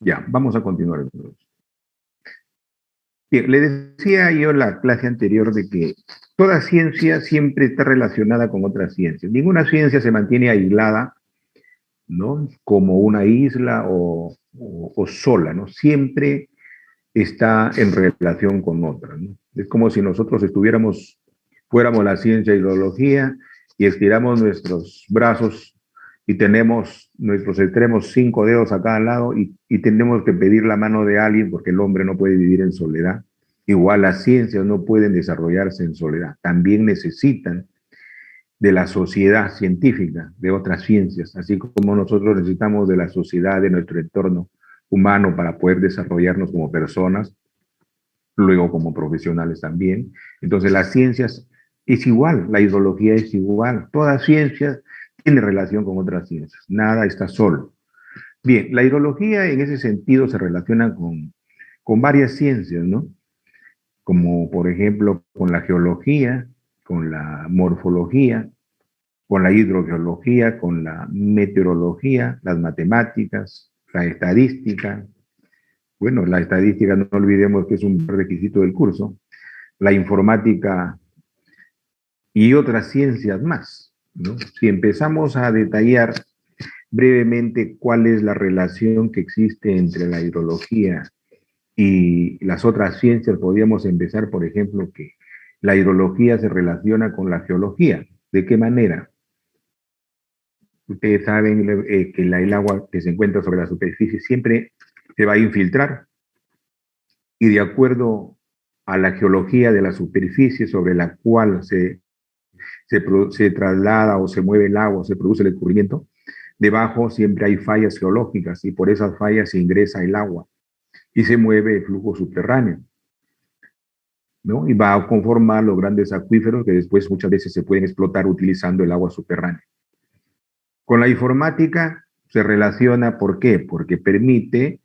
Ya, vamos a continuar entonces. Bien, le decía yo en la clase anterior de que toda ciencia siempre está relacionada con otras ciencias. Ninguna ciencia se mantiene aislada, ¿no? Como una isla o sola, ¿no? Siempre está en relación con otra, ¿no? Es como si nosotros fuéramos la ciencia y ideología y estiramos nuestros brazos y tenemos 5 dedos a cada lado y tenemos que pedir la mano de alguien porque el hombre no puede vivir en soledad. Igual las ciencias no pueden desarrollarse en soledad, también necesitan de la sociedad científica, de otras ciencias, así como nosotros necesitamos de la sociedad, de nuestro entorno humano para poder desarrollarnos como personas, luego como profesionales también. Entonces las ciencias es igual, la ideología es igual, toda ciencia tiene relación con otras ciencias, nada está solo. Bien, la ideología en ese sentido se relaciona con varias ciencias, ¿no? Como por ejemplo con la geología, con la morfología, con la hidrogeología, con la meteorología, las matemáticas, la estadística. Bueno, la estadística no olvidemos que es un requisito del curso, la informática y otras ciencias más, ¿no? Si empezamos a detallar brevemente cuál es la relación que existe entre la hidrología y las otras ciencias, podríamos empezar, por ejemplo, que la hidrología se relaciona con la geología. ¿De qué manera? Ustedes saben que el agua que se encuentra sobre la superficie siempre se va a infiltrar y de acuerdo a la geología de la superficie sobre la cual se traslada o se mueve el agua, se produce el escurrimiento, debajo siempre hay fallas geológicas y por esas fallas se ingresa el agua y se mueve el flujo subterráneo, ¿no? Y va a conformar los grandes acuíferos que después muchas veces se pueden explotar utilizando el agua subterránea. Con la informática se relaciona, ¿por qué? Porque permite,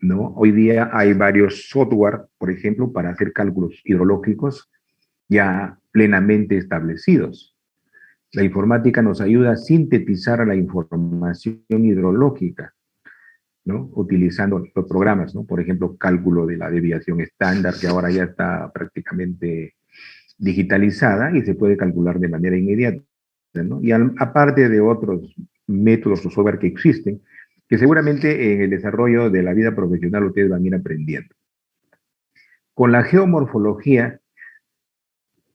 ¿no? Hoy día hay varios software, por ejemplo, para hacer cálculos hidrológicos ya plenamente establecidos. La informática nos ayuda a sintetizar la información hidrológica, ¿no? Utilizando los programas, ¿no? Por ejemplo, cálculo de la desviación estándar, que ahora ya está prácticamente digitalizada y se puede calcular de manera inmediata, ¿no? Y aparte de otros métodos o software que existen, que seguramente en el desarrollo de la vida profesional ustedes van a ir aprendiendo. Con la geomorfología,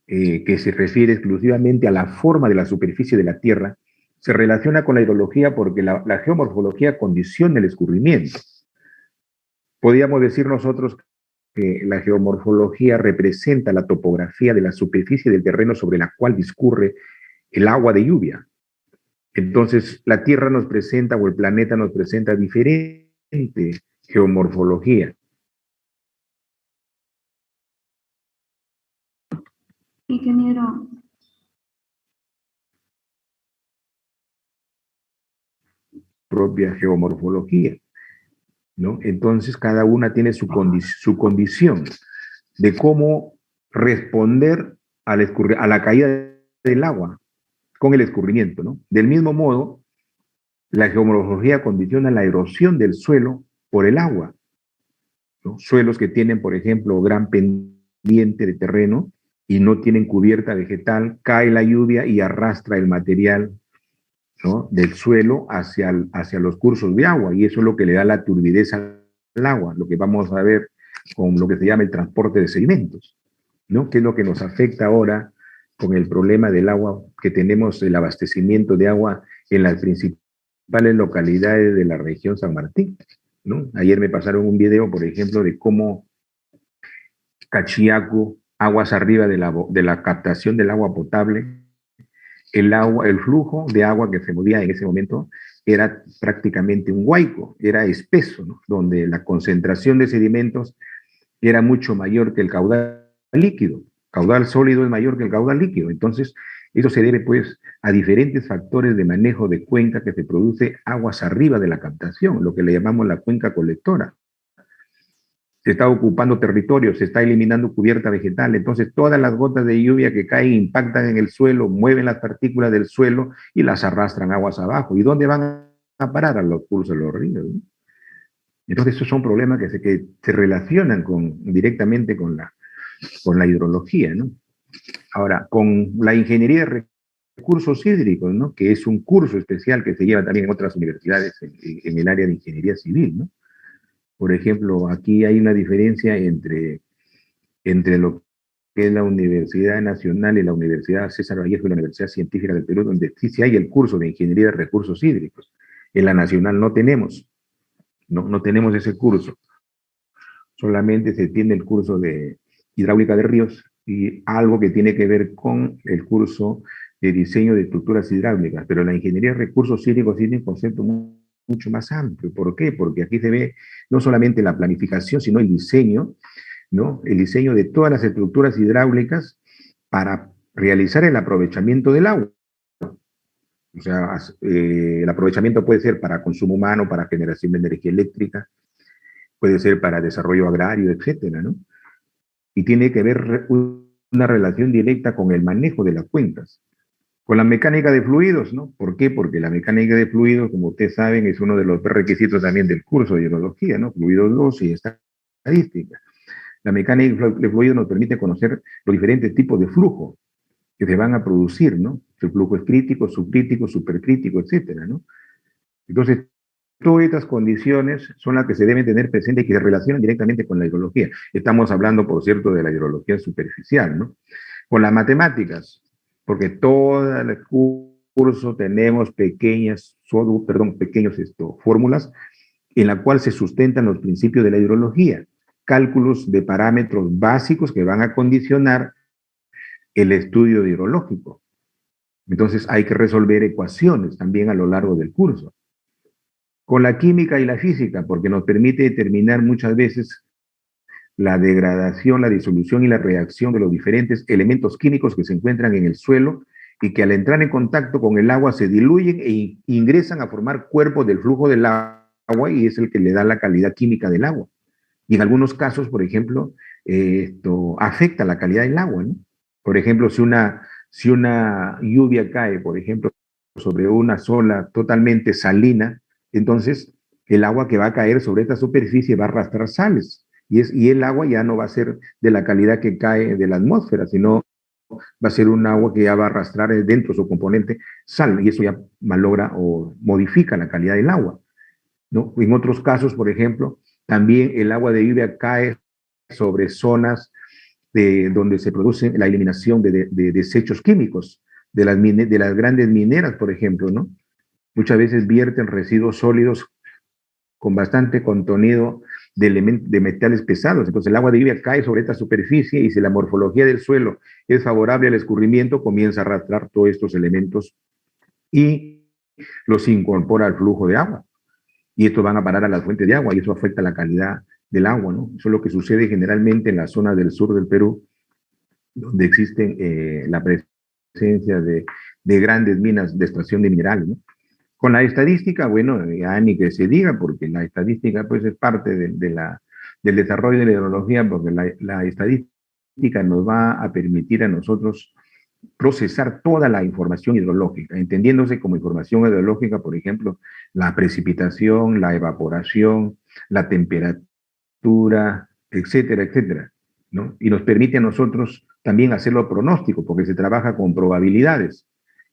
que se refiere exclusivamente a la forma de la superficie de la Tierra, se relaciona con la hidrología porque la geomorfología condiciona el escurrimiento. Podríamos decir nosotros que la geomorfología representa la topografía de la superficie del terreno sobre la cual discurre el agua de lluvia. Entonces, la Tierra nos presenta, o el planeta nos presenta diferente geomorfología. Ingeniero. Propia geomorfología, ¿no? Entonces, cada una tiene su condición de cómo responder a la caída del agua con el escurrimiento, ¿no? Del mismo modo, la geomorfología condiciona la erosión del suelo por el agua, ¿no? Suelos que tienen, por ejemplo, gran pendiente de terreno y no tienen cubierta vegetal, cae la lluvia y arrastra el material, ¿no? Del suelo hacia los cursos de agua, y eso es lo que le da la turbidez al agua, lo que vamos a ver con lo que se llama el transporte de sedimentos, ¿no? Que es lo que nos afecta ahora con el problema del agua, que tenemos el abastecimiento de agua en las principales localidades de la región San Martín, ¿no? Ayer me pasaron un video, por ejemplo, de cómo Cachiacu, aguas arriba de la captación del agua potable, el flujo de agua que se movía en ese momento era prácticamente un huaico, era espeso, ¿no? Donde la concentración de sedimentos era mucho mayor que el caudal líquido. Caudal sólido es mayor que el caudal líquido. Entonces, eso se debe pues a diferentes factores de manejo de cuenca que se produce aguas arriba de la captación, lo que le llamamos la cuenca colectora. Se está ocupando territorio, se está eliminando cubierta vegetal, entonces todas las gotas de lluvia que caen impactan en el suelo, mueven las partículas del suelo y las arrastran aguas abajo. ¿Y dónde van a parar? A los cursos de los ríos, ¿no? Entonces, esos son problemas que se relacionan directamente con la hidrología, ¿no? Ahora, con la ingeniería de recursos hídricos, ¿no? Que es un curso especial que se lleva también en otras universidades en el área de ingeniería civil, ¿no? Por ejemplo, aquí hay una diferencia entre lo que es la Universidad Nacional y la Universidad César Vallejo y la Universidad Científica del Perú, donde sí hay el curso de ingeniería de recursos hídricos. En la Nacional no tenemos, no tenemos ese curso. Solamente se tiene el curso de hidráulica de ríos y algo que tiene que ver con el curso de diseño de estructuras hidráulicas, pero la ingeniería de recursos hídricos tiene un concepto mucho más amplio. ¿Por qué? Porque aquí se ve no solamente la planificación, sino el diseño, ¿no? El diseño de todas las estructuras hidráulicas para realizar el aprovechamiento del agua. O sea, el aprovechamiento puede ser para consumo humano, para generación de energía eléctrica, puede ser para desarrollo agrario, etcétera, ¿no? Y tiene que ver una relación directa con el manejo de las cuencas, con la mecánica de fluidos, ¿no? ¿Por qué? Porque la mecánica de fluidos, como ustedes saben, es uno de los requisitos también del curso de hidrología, ¿no? Fluidos 2 y estadística. La mecánica de fluidos nos permite conocer los diferentes tipos de flujo que se van a producir, ¿no? El flujo es crítico, subcrítico, supercrítico, etcétera, ¿no? Entonces, todas estas condiciones son las que se deben tener presente y que se relacionan directamente con la hidrología. Estamos hablando, por cierto, de la hidrología superficial, ¿no? Con las matemáticas, porque todo el curso tenemos pequeñas fórmulas en la cual se sustentan los principios de la hidrología, cálculos de parámetros básicos que van a condicionar el estudio hidrológico. Entonces hay que resolver ecuaciones también a lo largo del curso. Con la química y la física, porque nos permite determinar muchas veces la degradación, la disolución y la reacción de los diferentes elementos químicos que se encuentran en el suelo y que al entrar en contacto con el agua se diluyen e ingresan a formar cuerpos del flujo del agua y es el que le da la calidad química del agua. Y en algunos casos, por ejemplo, esto afecta la calidad del agua, ¿no? Por ejemplo, si una lluvia cae, por ejemplo, sobre una zona totalmente salina, entonces el agua que va a caer sobre esta superficie va a arrastrar sales. Y el agua ya no va a ser de la calidad que cae de la atmósfera, sino va a ser un agua que ya va a arrastrar dentro de su componente sal, y eso ya malogra o modifica la calidad del agua, ¿no? En otros casos, por ejemplo, también el agua de lluvia cae sobre zonas donde se produce la eliminación de desechos químicos, de las grandes mineras, por ejemplo, ¿no? Muchas veces vierten residuos sólidos con bastante contenido de metales pesados. Entonces el agua de lluvia cae sobre esta superficie y si la morfología del suelo es favorable al escurrimiento, comienza a arrastrar todos estos elementos y los incorpora al flujo de agua. Y estos van a parar a las fuentes de agua y eso afecta la calidad del agua, ¿no? Eso es lo que sucede generalmente en la zona del sur del Perú, donde existen la presencia de grandes minas de extracción de minerales, ¿no? Con la estadística, bueno, ya ni que se diga, porque la estadística pues es parte del desarrollo de la hidrología, porque la estadística nos va a permitir a nosotros procesar toda la información hidrológica, entendiéndose como información hidrológica, por ejemplo, la precipitación, la evaporación, la temperatura, etcétera, etcétera, ¿no? Y nos permite a nosotros también hacerlo pronóstico, porque se trabaja con probabilidades.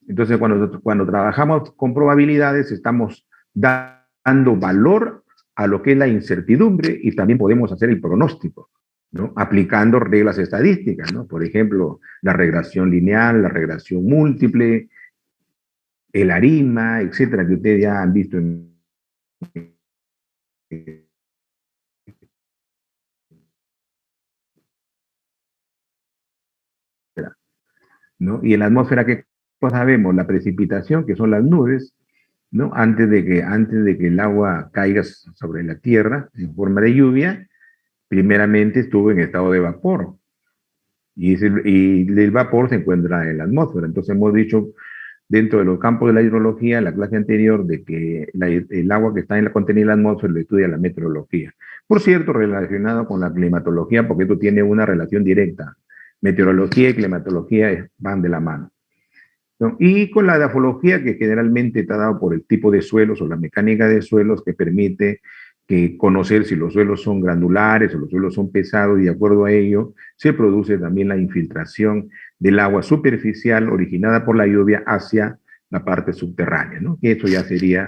Entonces, cuando trabajamos con probabilidades, estamos dando valor a lo que es la incertidumbre y también podemos hacer el pronóstico, ¿no? Aplicando reglas estadísticas, ¿no? Por ejemplo, la regresión lineal, la regresión múltiple, el ARIMA, etcétera, que ustedes ya han visto ¿no? Y en la atmósfera, ¿qué cosa vemos? La precipitación, que son las nubes, ¿no? Antes de que el agua caiga sobre la tierra en forma de lluvia, primeramente estuvo en estado de vapor. Y el vapor se encuentra en la atmósfera. Entonces hemos dicho dentro de los campos de la hidrología, en la clase anterior, de que el agua que está en la contenida en la atmósfera lo estudia la meteorología. Por cierto, relacionado con la climatología, porque esto tiene una relación directa. Meteorología y climatología van de la mano, ¿no? Y con la edafología, que generalmente está dado por el tipo de suelos o la mecánica de suelos que permite que conocer si los suelos son granulares o los suelos son pesados, y de acuerdo a ello se produce también la infiltración del agua superficial originada por la lluvia hacia la parte subterránea, ¿no? Y eso ya sería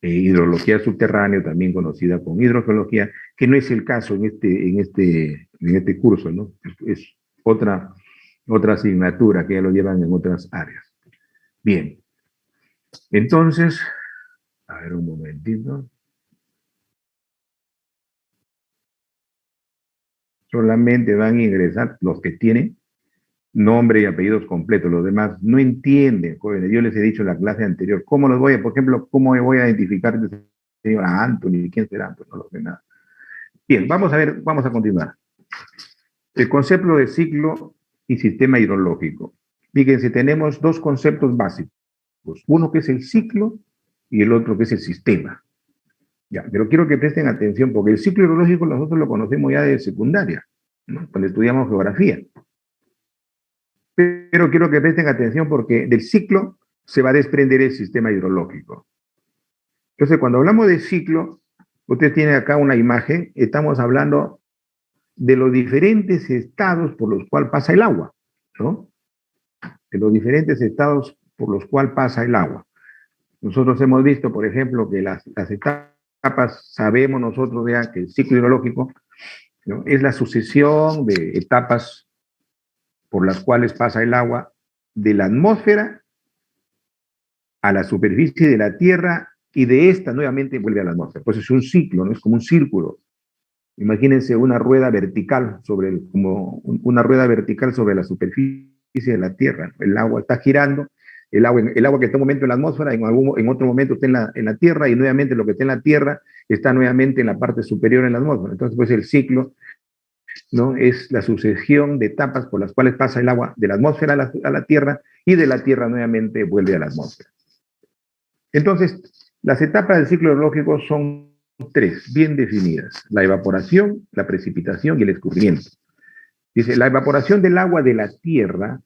hidrología subterránea, también conocida como hidrogeología, que no es el caso en este curso, ¿no? Es otra asignatura que ya lo llevan en otras áreas. Bien, entonces, a ver un momentito. Solamente van a ingresar los que tienen nombre y apellidos completos. Los demás no entienden, jóvenes. Yo les he dicho en la clase anterior, ¿cómo los voy a, por ejemplo, cómo me voy a identificar este señor Anthony? ¿Quién será? Pues no lo sé nada. Bien, vamos a ver, vamos a continuar. El concepto de ciclo y sistema hidrológico. Fíjense, tenemos dos conceptos básicos. Uno que es el ciclo y el otro que es el sistema. Ya, pero quiero que presten atención porque el ciclo hidrológico nosotros lo conocemos ya de secundaria, ¿no? Cuando estudiamos geografía. Pero quiero que presten atención porque del ciclo se va a desprender el sistema hidrológico. Entonces, cuando hablamos de ciclo, usted tiene acá una imagen, estamos hablando de los diferentes estados por los cuales pasa el agua, ¿no? De los diferentes estados por los cuales pasa el agua. Nosotros hemos visto, por ejemplo, que las etapas, sabemos nosotros ya que el ciclo hidrológico, ¿no?, es la sucesión de etapas por las cuales pasa el agua de la atmósfera a la superficie de la Tierra y de esta nuevamente vuelve a la atmósfera. Pues es un ciclo, ¿no? Es como un círculo. Imagínense una rueda vertical como una rueda vertical sobre la superficie de la Tierra. El agua está girando, el agua que está un momento en la atmósfera, en otro momento está en la Tierra, y nuevamente lo que está en la Tierra está nuevamente en la parte superior en la atmósfera. Entonces, pues el ciclo, ¿no?, es la sucesión de etapas por las cuales pasa el agua de la atmósfera a la Tierra, y de la Tierra nuevamente vuelve a la atmósfera. Entonces, las etapas del ciclo hidrológico son tres, bien definidas: la evaporación, la precipitación y el escurrimiento. Dice, la evaporación del agua de la Tierra,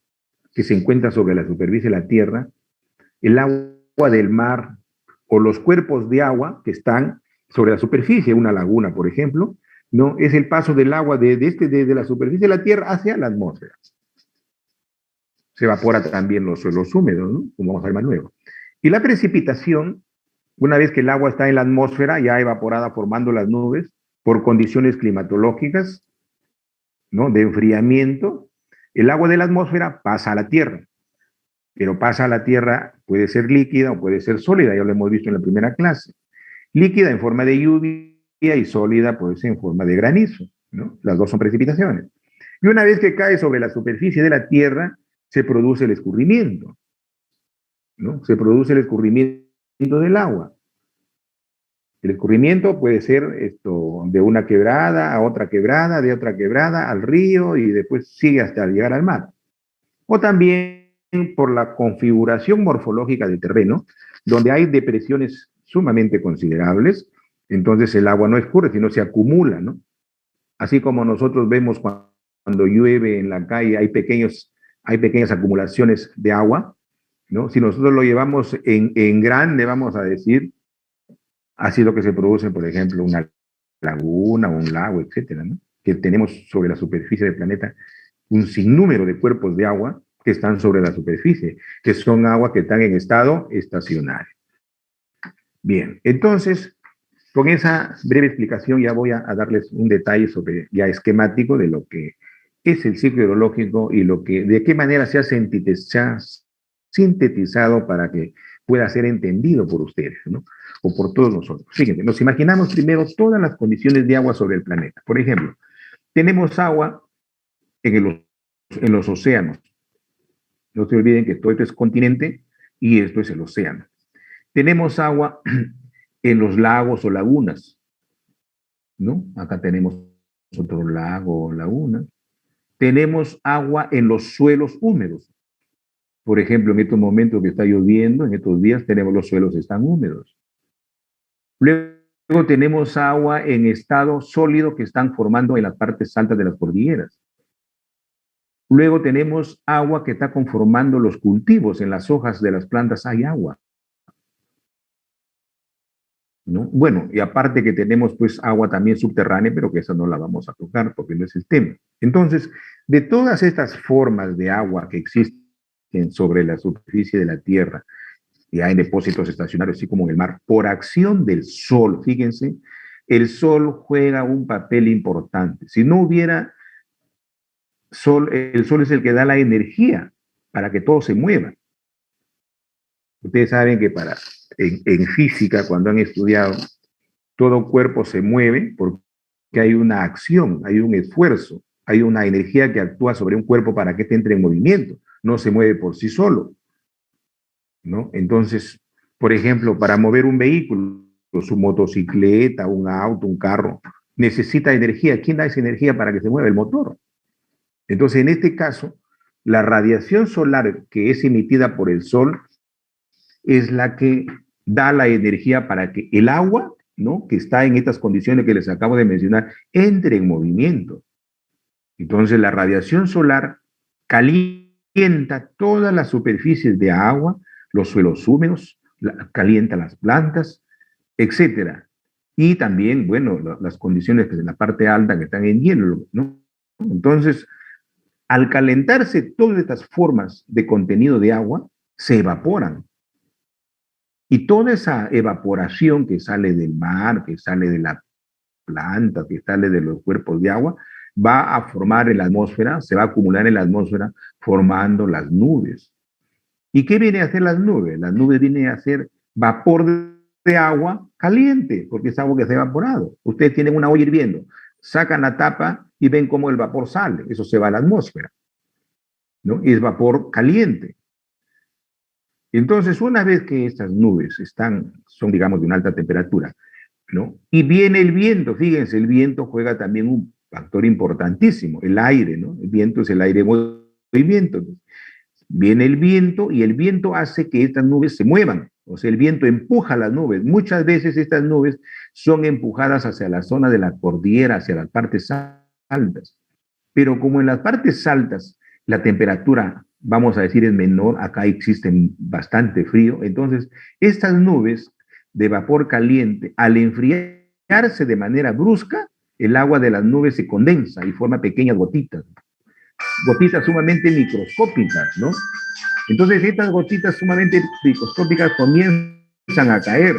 que se encuentra sobre la superficie de la Tierra, el agua del mar o los cuerpos de agua que están sobre la superficie, una laguna, por ejemplo, ¿no?, es el paso del agua desde la superficie de la Tierra hacia la atmósfera. Se evapora también los suelos húmedos, ¿no?, como vamos a ver más luego. Y la precipitación, una vez que el agua está en la atmósfera, ya evaporada formando las nubes, por condiciones climatológicas, ¿no?, de enfriamiento, el agua de la atmósfera pasa a la Tierra. Pero pasa a la Tierra, puede ser líquida o puede ser sólida, ya lo hemos visto en la primera clase. Líquida en forma de lluvia y sólida puede ser en forma de granizo, ¿no? Las dos son precipitaciones. Y una vez que cae sobre la superficie de la Tierra, se produce el escurrimiento, ¿no? Se produce el escurrimiento del agua. El escurrimiento puede ser de una quebrada a otra quebrada, de otra quebrada al río, y después sigue hasta llegar al mar. O también por la configuración morfológica del terreno, donde hay depresiones sumamente considerables, entonces el agua no escurre, sino se acumula, ¿no? Así como nosotros vemos cuando llueve en la calle, hay pequeñas acumulaciones de agua, ¿no? Si nosotros lo llevamos en grande, vamos a decir, así lo que se produce, por ejemplo, una laguna o un lago, etcétera, ¿no?, que tenemos sobre la superficie del planeta un sinnúmero de cuerpos de agua que están sobre la superficie, que son aguas que están en estado estacionario. Bien, entonces, con esa breve explicación ya voy a darles un detalle ya esquemático de lo que es el ciclo hidrológico y de qué manera se ha sintetizado para que pueda ser entendido por ustedes, ¿no?, o por todos nosotros. Fíjense, nos imaginamos primero todas las condiciones de agua sobre el planeta. Por ejemplo, tenemos agua en los océanos. No se olviden que todo esto es continente y esto es el océano. Tenemos agua en los lagos o lagunas, ¿no? Acá tenemos otro lago o laguna. Tenemos agua en los suelos húmedos. Por ejemplo, en estos momentos que está lloviendo, en estos días tenemos los suelos están húmedos. Luego tenemos agua en estado sólido que están formando en las partes altas de las cordilleras. Luego tenemos agua que está conformando los cultivos. En las hojas de las plantas hay agua. ¿no? Bueno, y aparte que tenemos pues agua también subterránea, pero que esa no la vamos a tocar porque no es el tema. Entonces, de todas estas formas de agua que existen sobre la superficie de la Tierra, y hay depósitos estacionarios, así como en el mar, por acción del sol, fíjense, el sol juega un papel importante. Si no hubiera sol, el sol es el que da la energía para que todo se mueva. Ustedes saben que en física, cuando han estudiado, todo cuerpo se mueve porque hay una acción, hay un esfuerzo, hay una energía que actúa sobre un cuerpo para que entre en movimiento, no se mueve por sí solo, ¿no? Entonces, por ejemplo, para mover un vehículo, su motocicleta, un auto, un carro, necesita energía. ¿Quién da esa energía para que se mueva? El motor. Entonces, en este caso, la radiación solar que es emitida por el sol es la que da la energía para que el agua, ¿no?, que está en estas condiciones que les acabo de mencionar, entre en movimiento. Entonces, la radiación solar calienta todas las superficies de agua, los suelos húmedos, calienta las plantas, etcétera. Y también, bueno, las condiciones que en la parte alta que están en hielo, ¿no? Entonces, al calentarse todas estas formas de contenido de agua, se evaporan. Y toda esa evaporación que sale del mar, que sale de la planta, que sale de los cuerpos de agua, va a formar en la atmósfera, se va a acumular en la atmósfera formando las nubes. ¿Y qué viene a hacer las nubes? Las nubes vienen a hacer vapor de agua caliente, porque es agua que se ha evaporado. Ustedes tienen una olla hirviendo, sacan la tapa y ven cómo el vapor sale, eso se va a la atmósfera, ¿no? Y es vapor caliente. Entonces, una vez que estas nubes son, digamos, de una alta temperatura, ¿no? Y viene el viento, fíjense, el viento juega también un factor importantísimo, el aire, ¿no? El viento es el aire en movimiento. Viene el viento y el viento hace que estas nubes se muevan, o sea, el viento empuja las nubes. Muchas veces estas nubes son empujadas hacia la zona de la cordillera, hacia las partes altas. Pero como en las partes altas la temperatura, vamos a decir, es menor, acá existe bastante frío, entonces estas nubes de vapor caliente, al enfriarse de manera brusca, el agua de las nubes se condensa y forma pequeñas gotitas, gotitas sumamente microscópicas, ¿no? Entonces estas gotitas sumamente microscópicas comienzan a caer.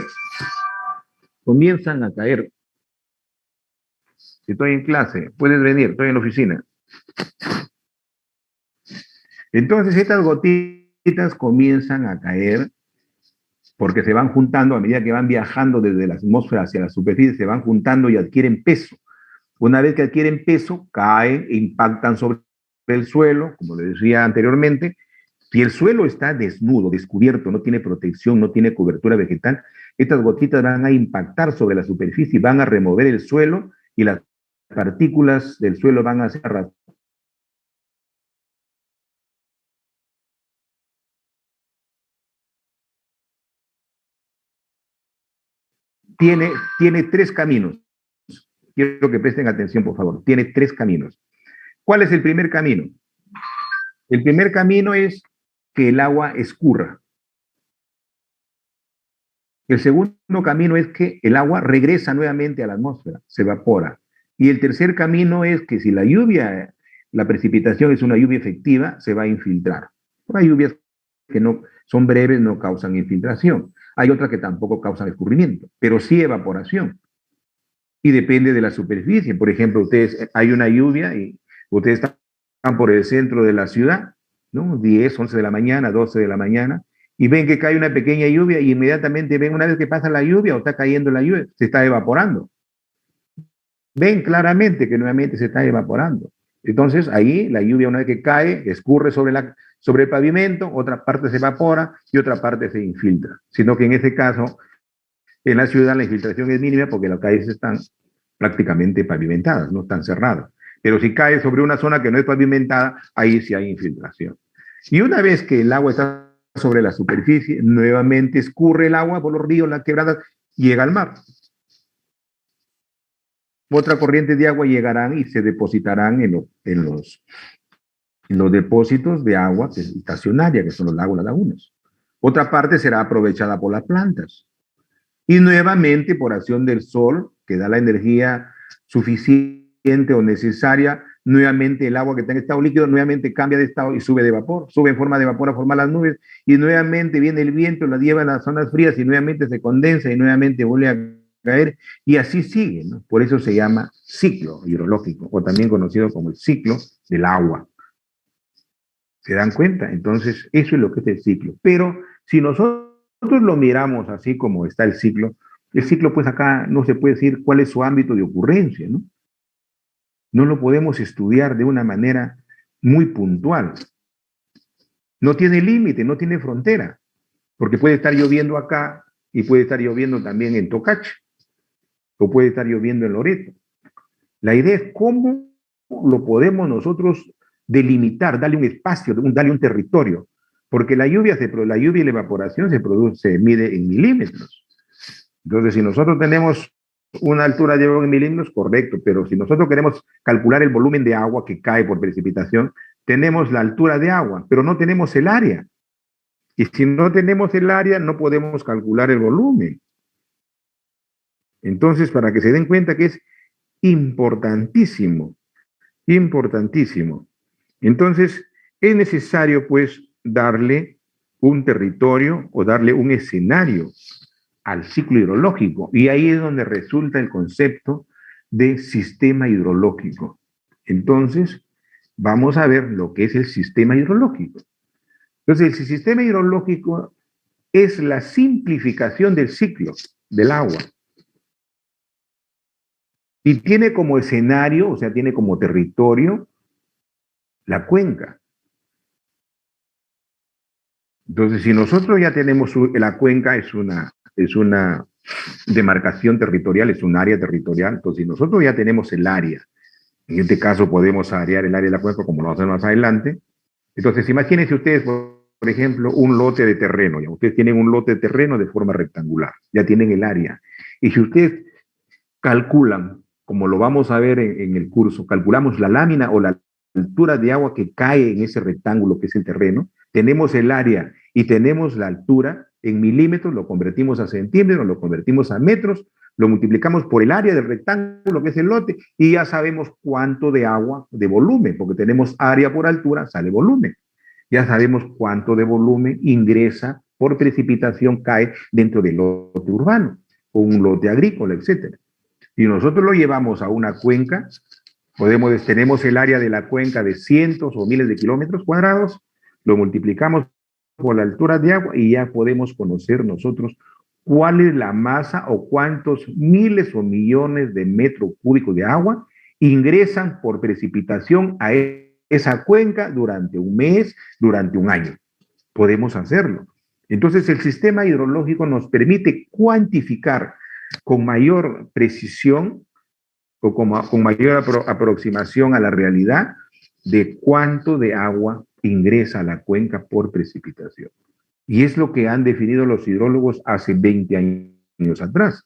Estoy en clase, puedes venir, estoy en la oficina. Entonces estas gotitas comienzan a caer porque se van juntando a medida que van viajando desde la atmósfera hacia la superficie, se van juntando y adquieren peso. Una vez que adquieren peso, caen e impactan sobre el suelo, como les decía anteriormente. Si el suelo está desnudo, descubierto, no tiene protección, no tiene cobertura vegetal, estas gotitas van a impactar sobre la superficie y van a remover el suelo y las partículas del suelo van a ser arrastradas. Tiene tres caminos. Quiero que presten atención, por favor. Tiene tres caminos. ¿Cuál es el primer camino? El primer camino es que el agua escurra. El segundo camino es que el agua regresa nuevamente a la atmósfera, se evapora. Y el tercer camino es que si la lluvia, la precipitación es una lluvia efectiva, se va a infiltrar. Hay lluvias que no son breves, no causan infiltración. Hay otras que tampoco causan escurrimiento, pero sí evaporación. Y depende de la superficie. Por ejemplo, hay una lluvia y ustedes están por el centro de la ciudad, ¿no? 10, 11 de la mañana, 12 de la mañana, y ven que cae una pequeña lluvia y inmediatamente ven una vez que pasa la lluvia o está cayendo la lluvia, se está evaporando. Ven claramente que nuevamente se está evaporando. Entonces ahí la lluvia una vez que cae, escurre sobre el pavimento, otra parte se evapora y otra parte se infiltra. Sino que en ese caso, en la ciudad la infiltración es mínima porque las calles están prácticamente pavimentadas, no están cerradas. Pero si cae sobre una zona que no es pavimentada, ahí sí hay infiltración. Y una vez que el agua está sobre la superficie, nuevamente escurre el agua por los ríos, las quebradas, llega al mar. Otra corriente de agua llegarán y se depositarán en los depósitos de agua estacionaria, que son los lagos, las lagunas. Otra parte será aprovechada por las plantas. Y nuevamente, por acción del sol, que da la energía suficiente o necesaria, nuevamente el agua que está en estado líquido nuevamente cambia de estado y sube de vapor, sube en forma de vapor a formar las nubes, y nuevamente viene el viento, la lleva a las zonas frías y nuevamente se condensa y nuevamente vuelve a caer, y así sigue, ¿no? Por eso se llama ciclo hidrológico, o también conocido como el ciclo del agua. ¿Se dan cuenta? Entonces, eso es lo que es el ciclo. Pero si nosotros lo miramos así como está el ciclo pues acá no se puede decir cuál es su ámbito de ocurrencia, ¿no? No lo podemos estudiar de una manera muy puntual. No tiene límite, no tiene frontera, porque puede estar lloviendo acá y puede estar lloviendo también en Tocache, o puede estar lloviendo en Loreto. La idea es cómo lo podemos nosotros delimitar, darle un espacio, darle un territorio, porque la lluvia y la evaporación se mide en milímetros. Entonces, si nosotros tenemos una altura de agua en milímetros, correcto, pero si nosotros queremos calcular el volumen de agua que cae por precipitación, tenemos la altura de agua, pero no tenemos el área. Y si no tenemos el área, no podemos calcular el volumen. Entonces, para que se den cuenta que es importantísimo, importantísimo. Entonces, es necesario, pues, darle un territorio o darle un escenario al ciclo hidrológico. Y ahí es donde resulta el concepto de sistema hidrológico. Entonces, vamos a ver lo que es el sistema hidrológico. Entonces, el sistema hidrológico es la simplificación del ciclo del agua. Y tiene como escenario, o sea, tiene como territorio la cuenca. Entonces, si nosotros ya tenemos la cuenca, es una demarcación territorial, es un área territorial. Entonces, si nosotros ya tenemos el área, en este caso podemos árear el área de la cuenca como lo vamos a hacer más adelante. Entonces, imagínense ustedes, por ejemplo, un lote de terreno. Ya ustedes tienen un lote de terreno de forma rectangular, ya tienen el área. Y si ustedes calculan, como lo vamos a ver en el curso, calculamos la lámina o la altura de agua que cae en ese rectángulo que es el terreno, tenemos el área y tenemos la altura en milímetros, lo convertimos a centímetros, lo convertimos a metros, lo multiplicamos por el área del rectángulo que es el lote y ya sabemos cuánto de agua, de volumen, porque tenemos área por altura, sale volumen. Ya sabemos cuánto de volumen ingresa por precipitación, cae dentro del lote urbano o un lote agrícola, etcétera. Y nosotros lo llevamos a una cuenca, tenemos el área de la cuenca de cientos o miles de kilómetros cuadrados, lo multiplicamos por la altura de agua y ya podemos conocer nosotros cuál es la masa o cuántos miles o millones de metros cúbicos de agua ingresan por precipitación a esa cuenca durante un mes, durante un año. Podemos hacerlo. Entonces, el sistema hidrológico nos permite cuantificar con mayor precisión o con mayor aproximación a la realidad de cuánto de agua ingresa a la cuenca por precipitación. Y es lo que han definido los hidrólogos hace 20 años atrás.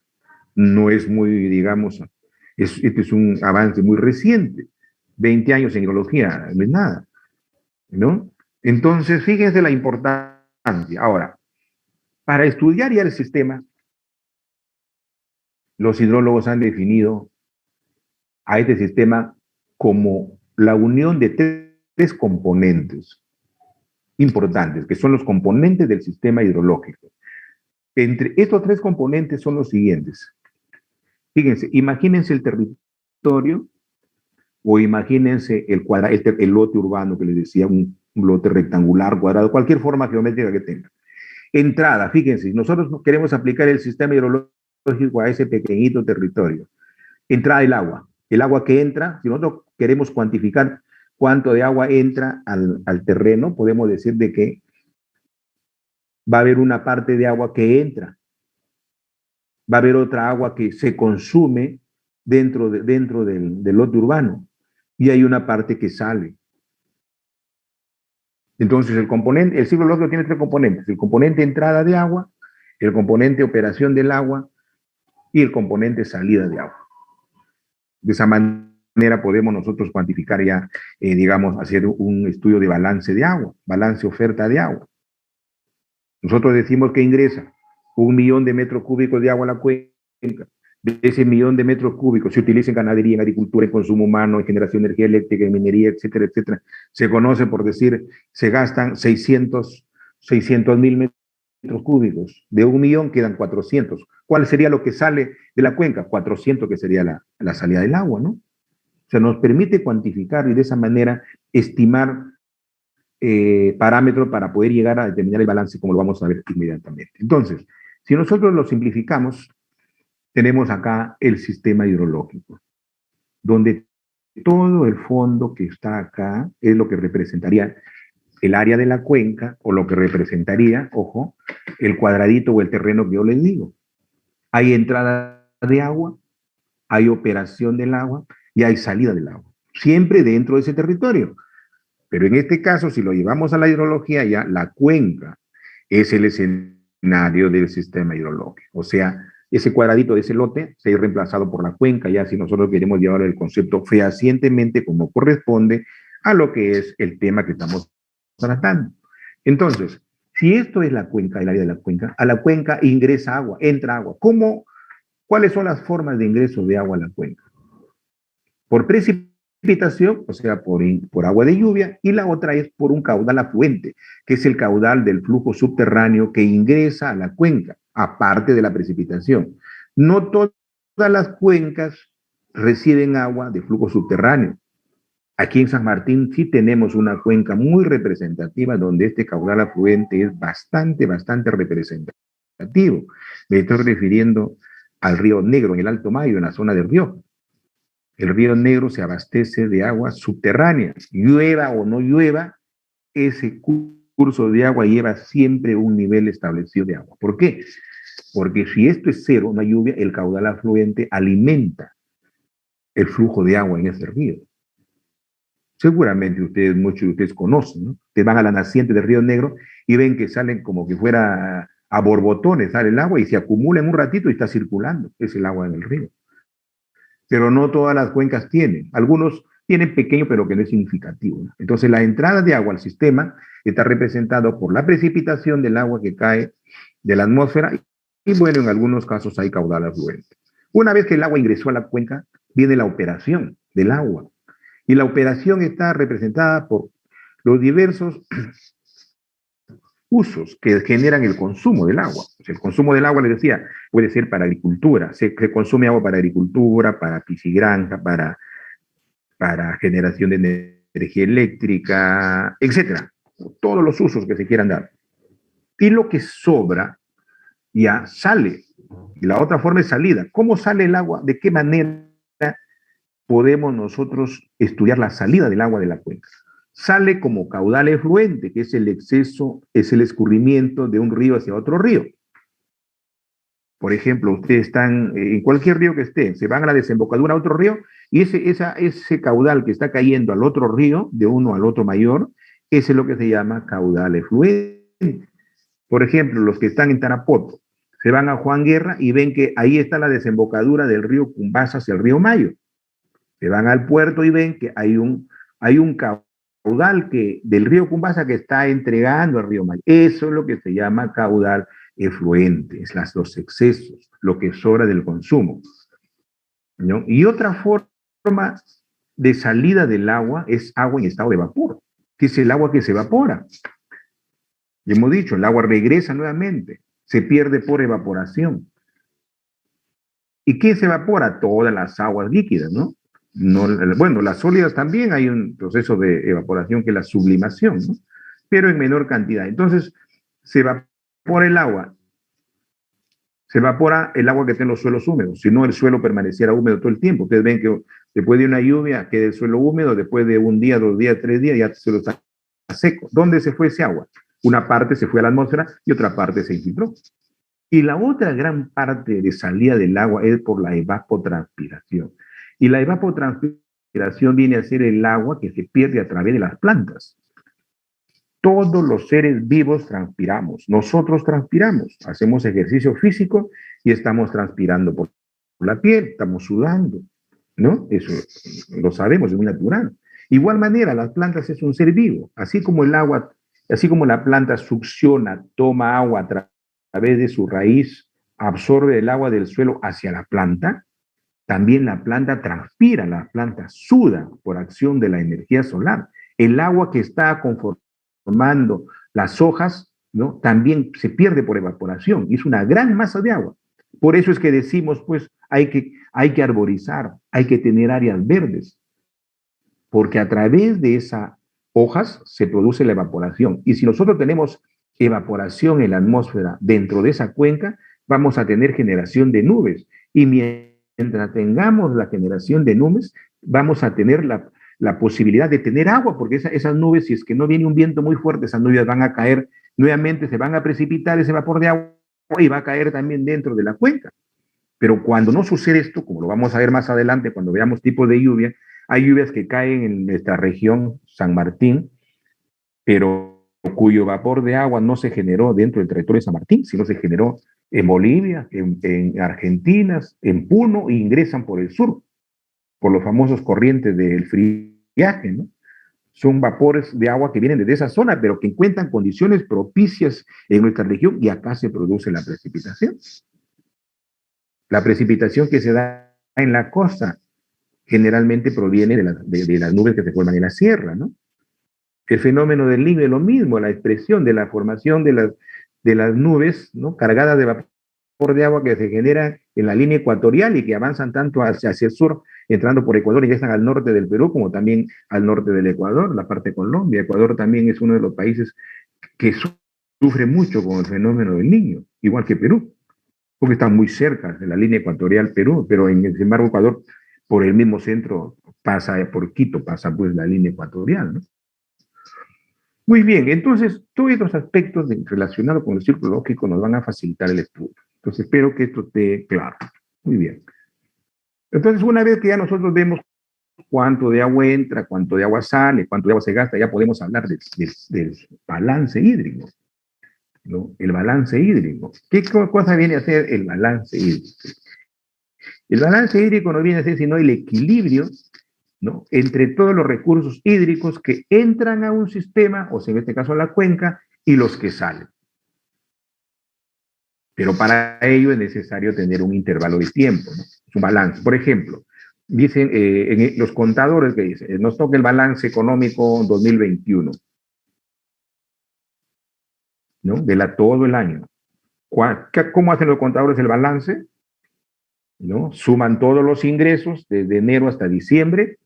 No es muy, digamos, este es un avance muy reciente. 20 años en hidrología no es nada, ¿no? Entonces, fíjense la importancia. Ahora, para estudiar ya el sistema, los hidrólogos han definido a este sistema como la unión de tres componentes importantes, que son los componentes del sistema hidrológico. Entre estos tres componentes son los siguientes. Fíjense, imagínense el territorio o imagínense el lote urbano que les decía, un lote rectangular, cuadrado, cualquier forma geométrica que tenga. Entrada, fíjense, nosotros queremos aplicar el sistema hidrológico a ese pequeñito territorio. Entrada del agua. El agua que entra, si nosotros queremos cuantificar cuánto de agua entra al terreno, podemos decir de que va a haber una parte de agua que entra, va a haber otra agua que se consume dentro del lote urbano y hay una parte que sale. Entonces el ciclo lógico tiene tres componentes: el componente entrada de agua, el componente operación del agua y el componente salida de agua. De esa manera podemos nosotros cuantificar ya, digamos, hacer un estudio de balance oferta de agua. Nosotros decimos que ingresa 1 millón de metros cúbicos de agua a la cuenca. De ese 1 millón de metros cúbicos se utiliza en ganadería, en agricultura, en consumo humano, en generación de energía eléctrica, en minería, etcétera, etcétera. Se conoce por decir, se gastan 600.000 metros cúbicos. De 1 millón quedan 400. ¿Cuál sería lo que sale de la cuenca? 400, que sería la salida del agua, ¿no? O sea, nos permite cuantificar y de esa manera estimar parámetros para poder llegar a determinar el balance, como lo vamos a ver inmediatamente. Entonces, si nosotros lo simplificamos, tenemos acá el sistema hidrológico, donde todo el fondo que está acá es lo que representaría el área de la cuenca, o lo que representaría, ojo, el cuadradito o el terreno que yo les digo. Hay entrada de agua, hay operación del agua y hay salida del agua, siempre dentro de ese territorio. Pero en este caso, si lo llevamos a la hidrología, ya la cuenca es el escenario del sistema hidrológico. O sea, ese cuadradito de ese lote se ha reemplazado por la cuenca, ya si nosotros queremos llevar el concepto fehacientemente como corresponde a lo que es el tema que estamos tratando. Entonces, si esto es la cuenca, el área de la cuenca, a la cuenca ingresa agua, entra agua. ¿Cuáles son las formas de ingreso de agua a la cuenca? Por precipitación, o sea, por agua de lluvia, y la otra es por un caudal afluente, que es el caudal del flujo subterráneo que ingresa a la cuenca, aparte de la precipitación. No todas las cuencas reciben agua de flujo subterráneo. Aquí en San Martín sí tenemos una cuenca muy representativa donde este caudal afluente es bastante representativo. Me estoy refiriendo al río Negro en el Alto Mayo, en la zona del Río. El río Negro se abastece de agua subterránea. Llueva o no llueva, ese curso de agua lleva siempre un nivel establecido de agua. ¿Por qué? Porque si esto es cero, no hay lluvia, el caudal afluente alimenta el flujo de agua en ese río. Seguramente muchos de ustedes conocen, ¿no? Ustedes van a la naciente del río Negro y ven que salen como que fuera a borbotones, sale el agua y se acumula en un ratito y está circulando. Es el agua en el río. Pero no todas las cuencas tienen. Algunos tienen pequeño, pero que no es significativo, ¿no? Entonces, la entrada de agua al sistema está representado por la precipitación del agua que cae de la atmósfera y, bueno, en algunos casos hay caudal afluente. Una vez que el agua ingresó a la cuenca, viene la operación del agua. Y la operación está representada por los diversos usos que generan el consumo del agua. O sea, el consumo del agua, les decía, puede ser para agricultura. Se consume agua para agricultura, para piscigranja, para generación de energía eléctrica, etcétera. Todos los usos que se quieran dar. Y lo que sobra ya sale. Y la otra forma es salida. ¿Cómo sale el agua? ¿De qué manera podemos nosotros estudiar la salida del agua de la cuenca? Sale como caudal efluente, que es el exceso, es el escurrimiento de un río hacia otro río. Por ejemplo, ustedes están en cualquier río que estén, se van a la desembocadura a otro río y ese caudal que está cayendo al otro río, de uno al otro mayor, ese es lo que se llama caudal efluente. Por ejemplo, los que están en Tarapoto, se van a Juan Guerra y ven que ahí está la desembocadura del río Cumbasa hacia el río Mayo. Se van al puerto y ven que hay un caudal del río Cumbasa que está entregando al río Mayo. Eso es lo que se llama caudal efluente, es los excesos, lo que sobra del consumo, ¿no? Y otra forma de salida del agua es agua en estado de vapor, que es el agua que se evapora. Y hemos dicho, el agua regresa nuevamente, se pierde por evaporación. ¿Y qué se evapora? Todas las aguas líquidas, ¿no? Bueno, las sólidas también hay un proceso de evaporación que es la sublimación, ¿no? Pero en menor cantidad. Entonces, se evapora el agua. Se evapora el agua que está en los suelos húmedos, si no el suelo permaneciera húmedo todo el tiempo. Ustedes ven que después de una lluvia queda el suelo húmedo, después de un día, 2 días, 3 días, ya el suelo está seco. ¿Dónde se fue ese agua? Una parte se fue a la atmósfera y otra parte se infiltró. Y la otra gran parte de salida del agua es por la evapotranspiración. Y la evapotranspiración viene a ser el agua que se pierde a través de las plantas. Todos los seres vivos transpiramos. Nosotros transpiramos. Hacemos ejercicio físico y estamos transpirando por la piel, estamos sudando, ¿no? Eso lo sabemos, es muy natural. Igual manera, las plantas es un ser vivo. Así como el agua, así como la planta succiona, toma agua a través de su raíz absorbe el agua del suelo hacia la planta, también la planta transpira, la planta suda por acción de la energía solar. El agua que está conformando las hojas, ¿no? También se pierde por evaporación y es una gran masa de agua. Por eso es que decimos, pues, hay que arborizar, hay que tener áreas verdes, porque a través de esas hojas se produce la evaporación. Y si nosotros tenemos evaporación en la atmósfera dentro de esa cuenca, vamos a tener generación de nubes. Y mientras tengamos la generación de nubes, vamos a tener la posibilidad de tener agua, porque esas nubes, si es que no viene un viento muy fuerte, esas nubes van a caer nuevamente, se van a precipitar ese vapor de agua y va a caer también dentro de la cuenca. Pero cuando no sucede esto, como lo vamos a ver más adelante cuando veamos tipos de lluvia, hay lluvias que caen en nuestra región, San Martín, pero cuyo vapor de agua no se generó dentro del territorio de San Martín, sino se generó en Bolivia, en Argentina, en Puno, e ingresan por el sur, por los famosos corrientes del friaje, ¿no? Son vapores de agua que vienen de esa zona, pero que encuentran condiciones propicias en nuestra región y acá se produce la precipitación. La precipitación que se da en la costa generalmente proviene de las nubes que se forman en la sierra, ¿no? El fenómeno del Niño es lo mismo, la expresión de la formación de las nubes, ¿no? Cargadas de vapor de agua que se genera en la línea ecuatorial y que avanzan tanto hacia el sur, entrando por Ecuador y llegan al norte del Perú, como también al norte del Ecuador, la parte de Colombia. Ecuador también es uno de los países que sufre mucho con el fenómeno del Niño, igual que Perú, porque está muy cerca de la línea ecuatorial Perú, pero sin embargo Ecuador por el mismo centro pasa, por Quito pasa pues la línea ecuatorial, ¿no? Muy bien, entonces todos estos aspectos relacionados con el círculo lógico nos van a facilitar el estudio. Entonces espero que esto esté claro. Muy bien. Entonces una vez que ya nosotros vemos cuánto de agua entra, cuánto de agua sale, cuánto de agua se gasta, ya podemos hablar del balance hídrico, ¿no? El balance hídrico. ¿Qué cosa viene a ser el balance hídrico? El balance hídrico no viene a ser sino el equilibrio, ¿no? Entre todos los recursos hídricos que entran a un sistema, o sea, en este caso a la cuenca, y los que salen. Pero para ello es necesario tener un intervalo de tiempo, ¿no? Es un balance. Por ejemplo, dicen los contadores que dicen, nos toca el balance económico 2021, ¿no? Todo el año. ¿Cómo hacen los contadores el balance? ¿No? Suman todos los ingresos desde enero hasta diciembre,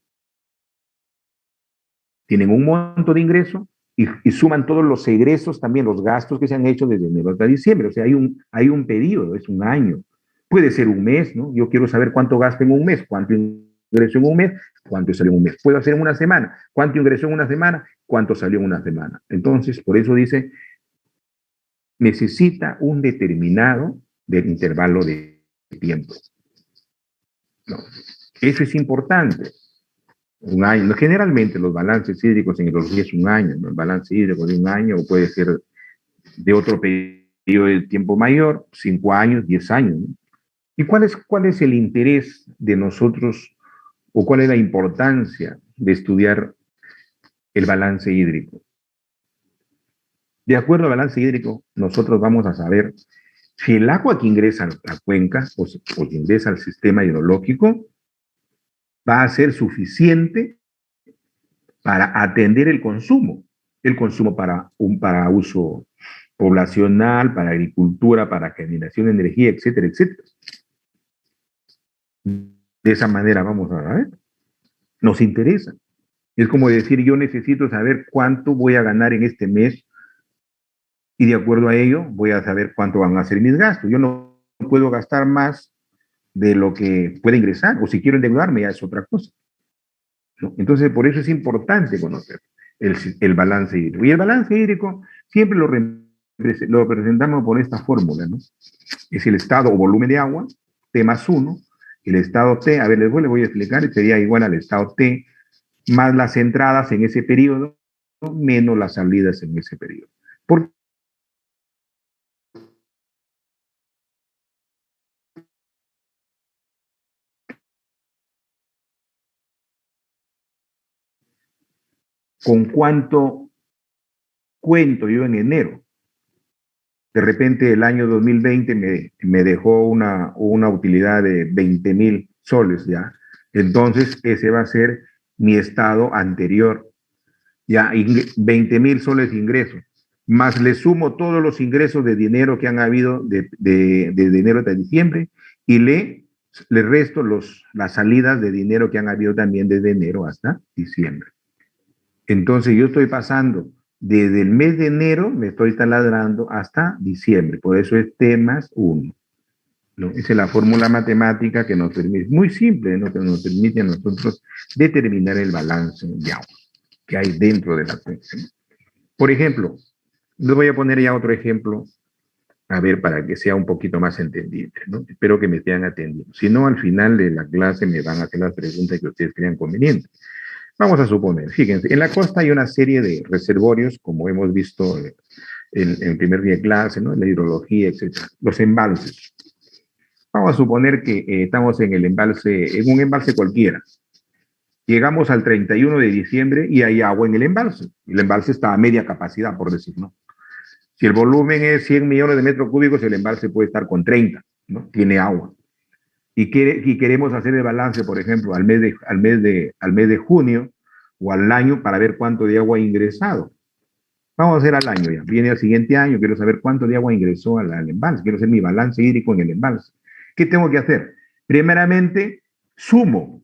tienen un monto de ingreso y suman todos los egresos, también los gastos que se han hecho desde enero hasta diciembre. O sea, hay un periodo, es un año. Puede ser un mes, ¿no? Yo quiero saber cuánto gasto en un mes, cuánto ingreso en un mes, cuánto salió en un mes. Puedo hacer en una semana, cuánto ingresó en una semana, cuánto salió en una semana. Entonces, por eso dice, necesita un determinado intervalo de tiempo. ¿No? Eso es importante. Un año. Generalmente los balances hídricos en hidrología es un año, ¿no? El balance hídrico de un año o puede ser de otro periodo de tiempo mayor, 5 años, 10 años, ¿no? ¿Y cuál es el interés de nosotros o cuál es la importancia de estudiar el balance hídrico? De acuerdo al balance hídrico, nosotros vamos a saber si el agua que ingresa a la cuenca o que ingresa al sistema hidrológico va a ser suficiente para atender el consumo para uso poblacional, para agricultura, para generación de energía, etcétera, etcétera. De esa manera vamos a ver, nos interesa. Es como decir, yo necesito saber cuánto voy a ganar en este mes y de acuerdo a ello voy a saber cuánto van a ser mis gastos. Yo no puedo gastar más de lo que pueda ingresar, o si quiero endeudarme ya es otra cosa, ¿no? Entonces, por eso es importante conocer el balance hídrico. Y el balance hídrico siempre lo representamos por esta fórmula, ¿no? Es el estado o volumen de agua, T más 1, el estado T, a ver, les voy a explicar, sería igual al estado T más las entradas en ese periodo, menos las salidas en ese periodo. ¿Por ¿Con cuánto cuento yo en enero? De repente el año 2020 me dejó una utilidad de 20.000 soles ya. Entonces ese va a ser mi estado anterior. Ya 20.000 soles de ingreso. Más le sumo todos los ingresos de dinero que han habido de enero hasta diciembre y le resto las salidas de dinero que han habido también desde enero hasta diciembre. Entonces yo estoy pasando desde el mes de enero, me estoy taladrando hasta diciembre. Por eso es T más 1. ¿No? Esa es la fórmula matemática que nos permite, muy simple, ¿no? Que nos permite a nosotros determinar el balance de agua que hay dentro de la cuenca. Por ejemplo, les voy a poner ya otro ejemplo, a ver, para que sea un poquito más entendible, ¿no? Espero que me estén atendiendo. Si no, al final de la clase me van a hacer las preguntas que ustedes crean convenientes. Vamos a suponer, fíjense, en la costa hay una serie de reservorios, como hemos visto en el primer día de clase, ¿no? La hidrología, etcétera. Los embalses. Vamos a suponer que estamos en en un embalse cualquiera. Llegamos al 31 de diciembre y hay agua en el embalse. El embalse está a media capacidad, por decir, ¿no? Si el volumen es 100 millones de metros cúbicos, el embalse puede estar con 30, ¿no? Tiene agua. Y queremos hacer el balance, por ejemplo, al mes de junio o al año para ver cuánto de agua ha ingresado. Vamos a hacer al año ya. Viene el siguiente año, quiero saber cuánto de agua ingresó al embalse. Quiero hacer mi balance hídrico en el embalse. ¿Qué tengo que hacer? Primeramente, sumo,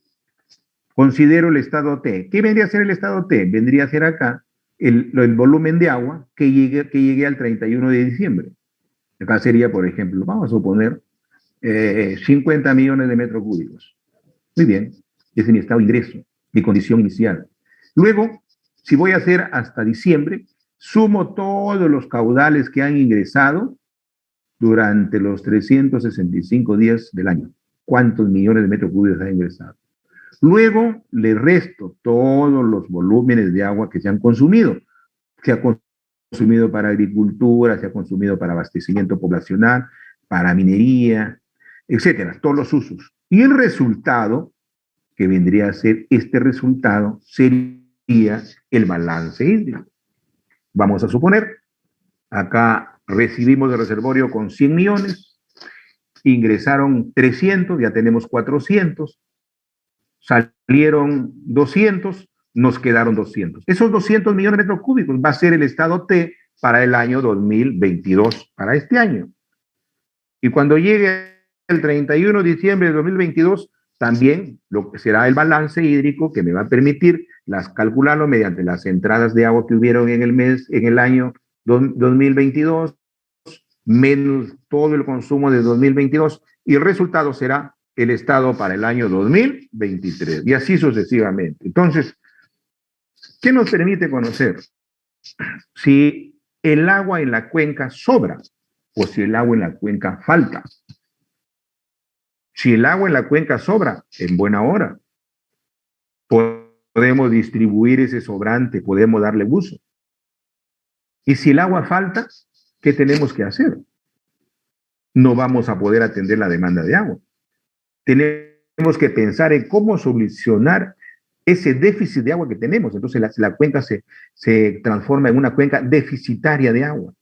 considero el estado T. ¿Qué vendría a ser el estado T? Vendría a ser acá el volumen de agua que llegue al 31 de diciembre. Acá sería, por ejemplo, vamos a suponer 50 millones de metros cúbicos. Muy bien, ese es mi estado de ingreso, mi condición inicial. Luego, si voy a hacer hasta diciembre, sumo todos los caudales que han ingresado durante los 365 días del año. ¿Cuántos millones de metros cúbicos han ingresado? Luego le resto todos los volúmenes de agua que se han consumido. Se ha consumido para agricultura, se ha consumido para abastecimiento poblacional, para minería, etcétera, todos los usos. Y el resultado, que vendría a ser este resultado, sería el balance hídrico. Vamos a suponer, acá recibimos el reservorio con 100 millones, ingresaron 300, ya tenemos 400, salieron 200, nos quedaron 200. Esos 200 millones de metros cúbicos va a ser el estado T para el año 2022, para este año. Y cuando llegue el 31 de diciembre de 2022, también lo que será el balance hídrico que me va a permitir calcularlo mediante las entradas de agua que hubieron en el año 2022, menos todo el consumo de 2022, y el resultado será el estado para el año 2023, y así sucesivamente. Entonces, ¿qué nos permite conocer si el agua en la cuenca sobra o si el agua en la cuenca falta? Si el agua en la cuenca sobra, en buena hora, podemos distribuir ese sobrante, podemos darle uso. Y si el agua falta, ¿qué tenemos que hacer? No vamos a poder atender la demanda de agua. Tenemos que pensar en cómo solucionar ese déficit de agua que tenemos. Entonces la cuenca se transforma en una cuenca deficitaria de agua.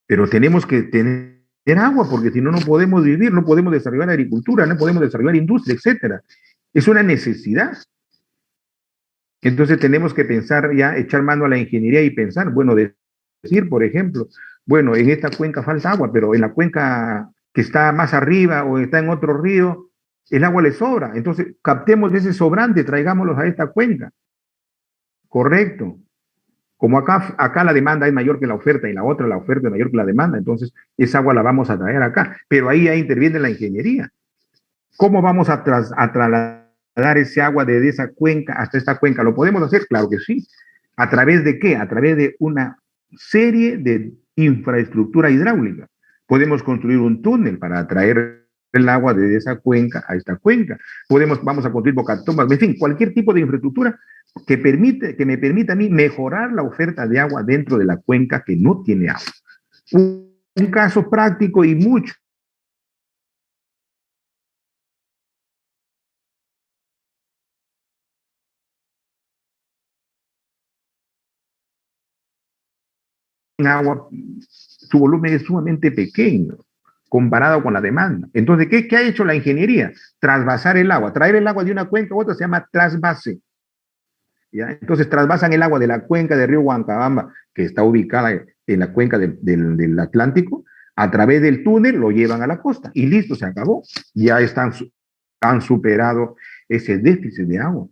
Pero tenemos que tener agua, porque si no, no podemos vivir, no podemos desarrollar agricultura, no podemos desarrollar industria, etcétera. Es una necesidad. Entonces tenemos que pensar ya, echar mano a la ingeniería y pensar, bueno, decir, por ejemplo, bueno, en esta cuenca falta agua, pero en la cuenca que está más arriba o está en otro río, el agua le sobra. Entonces, captemos ese sobrante, traigámoslos a esta cuenca. Correcto. Como acá la demanda es mayor que la oferta y la otra la oferta es mayor que la demanda, entonces esa agua la vamos a traer acá. Pero ahí ya interviene la ingeniería. ¿Cómo vamos a trasladar ese agua desde esa cuenca hasta esta cuenca? ¿Lo podemos hacer? Claro que sí. ¿A través de qué? A través de una serie de infraestructura hidráulica. Podemos construir un túnel para traer el agua desde esa cuenca a esta cuenca. Vamos a construir bocatombas, en fin, cualquier tipo de infraestructura que me permita a mí mejorar la oferta de agua dentro de la cuenca que no tiene agua. Un caso práctico y mucho agua, su volumen es sumamente pequeño comparado con la demanda. Entonces, ¿qué ha hecho la ingeniería? Trasvasar el agua, traer el agua de una cuenca a otra se llama trasvase. ¿Ya? Entonces trasvasan el agua de la cuenca del río Huancabamba, que está ubicada en la cuenca del Atlántico, a través del túnel lo llevan a la costa y listo, se acabó. Ya han superado ese déficit de agua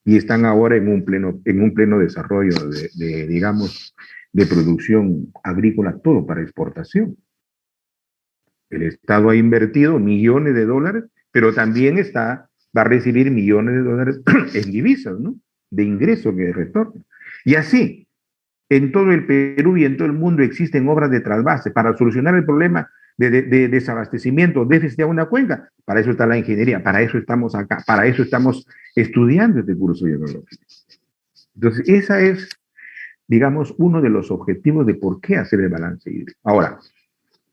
y están ahora en un pleno desarrollo digamos, de producción agrícola, todo para exportación. El Estado ha invertido millones de dólares, pero también va a recibir millones de dólares en divisas, ¿no? De ingreso que retorna. Y así, en todo el Perú y en todo el mundo existen obras de trasvase para solucionar el problema de desabastecimiento, déficit de una cuenca. Para eso está la ingeniería, para eso estamos acá, para eso estamos estudiando este curso hidrológico. Entonces, esa es, digamos, uno de los objetivos de por qué hacer el balance hídrico. Ahora,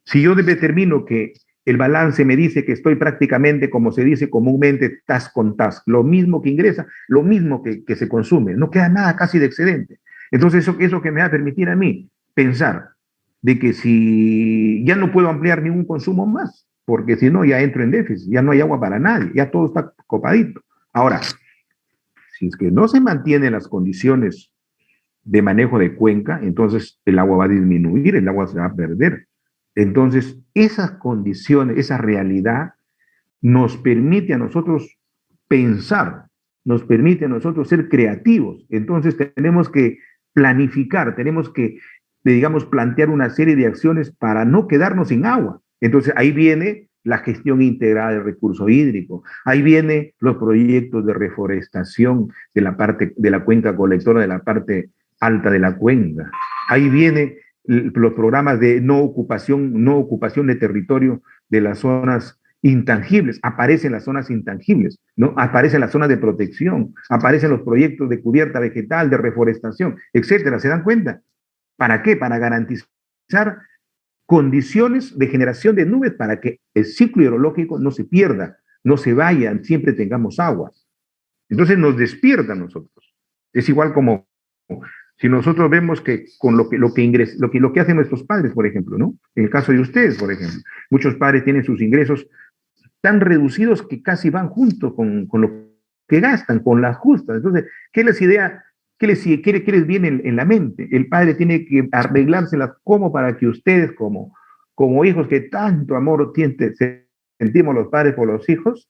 si yo determino que el balance me dice que estoy prácticamente, como se dice comúnmente, task con task, lo mismo que ingresa, lo mismo que se consume, no queda nada casi de excedente. Entonces, eso que me va a permitir a mí pensar de que si ya no puedo ampliar ningún consumo más, porque si no ya entro en déficit, ya no hay agua para nadie, ya todo está copadito. Ahora, si es que no se mantienen las condiciones de manejo de cuenca, entonces el agua va a disminuir, el agua se va a perder. Entonces, esas condiciones, esa realidad nos permite a nosotros pensar, nos permite a nosotros ser creativos. Entonces, tenemos que planificar, tenemos que, digamos, plantear una serie de acciones para no quedarnos sin agua. Entonces, ahí viene la gestión integrada del recurso hídrico, ahí vienen los proyectos de reforestación de la parte de la cuenca colectora, de la parte alta de la cuenca, ahí viene los programas de no ocupación de territorio de las zonas intangibles, aparecen las zonas intangibles, ¿no? Aparecen las zonas de protección, aparecen los proyectos de cubierta vegetal, de reforestación, etcétera. ¿Se dan cuenta? ¿Para qué? Para garantizar condiciones de generación de nubes para que el ciclo hidrológico no se pierda, no se vaya, siempre tengamos agua. Entonces nos despierta a nosotros. Es igual como si nosotros vemos que con lo que hacen nuestros padres, por ejemplo, ¿no? En el caso de ustedes, por ejemplo, muchos padres tienen sus ingresos tan reducidos que casi van juntos con lo que gastan, con las justas. Entonces, ¿qué les viene en la mente? El padre tiene que arreglárselas como para que ustedes, como hijos que tanto amor sentimos los padres por los hijos,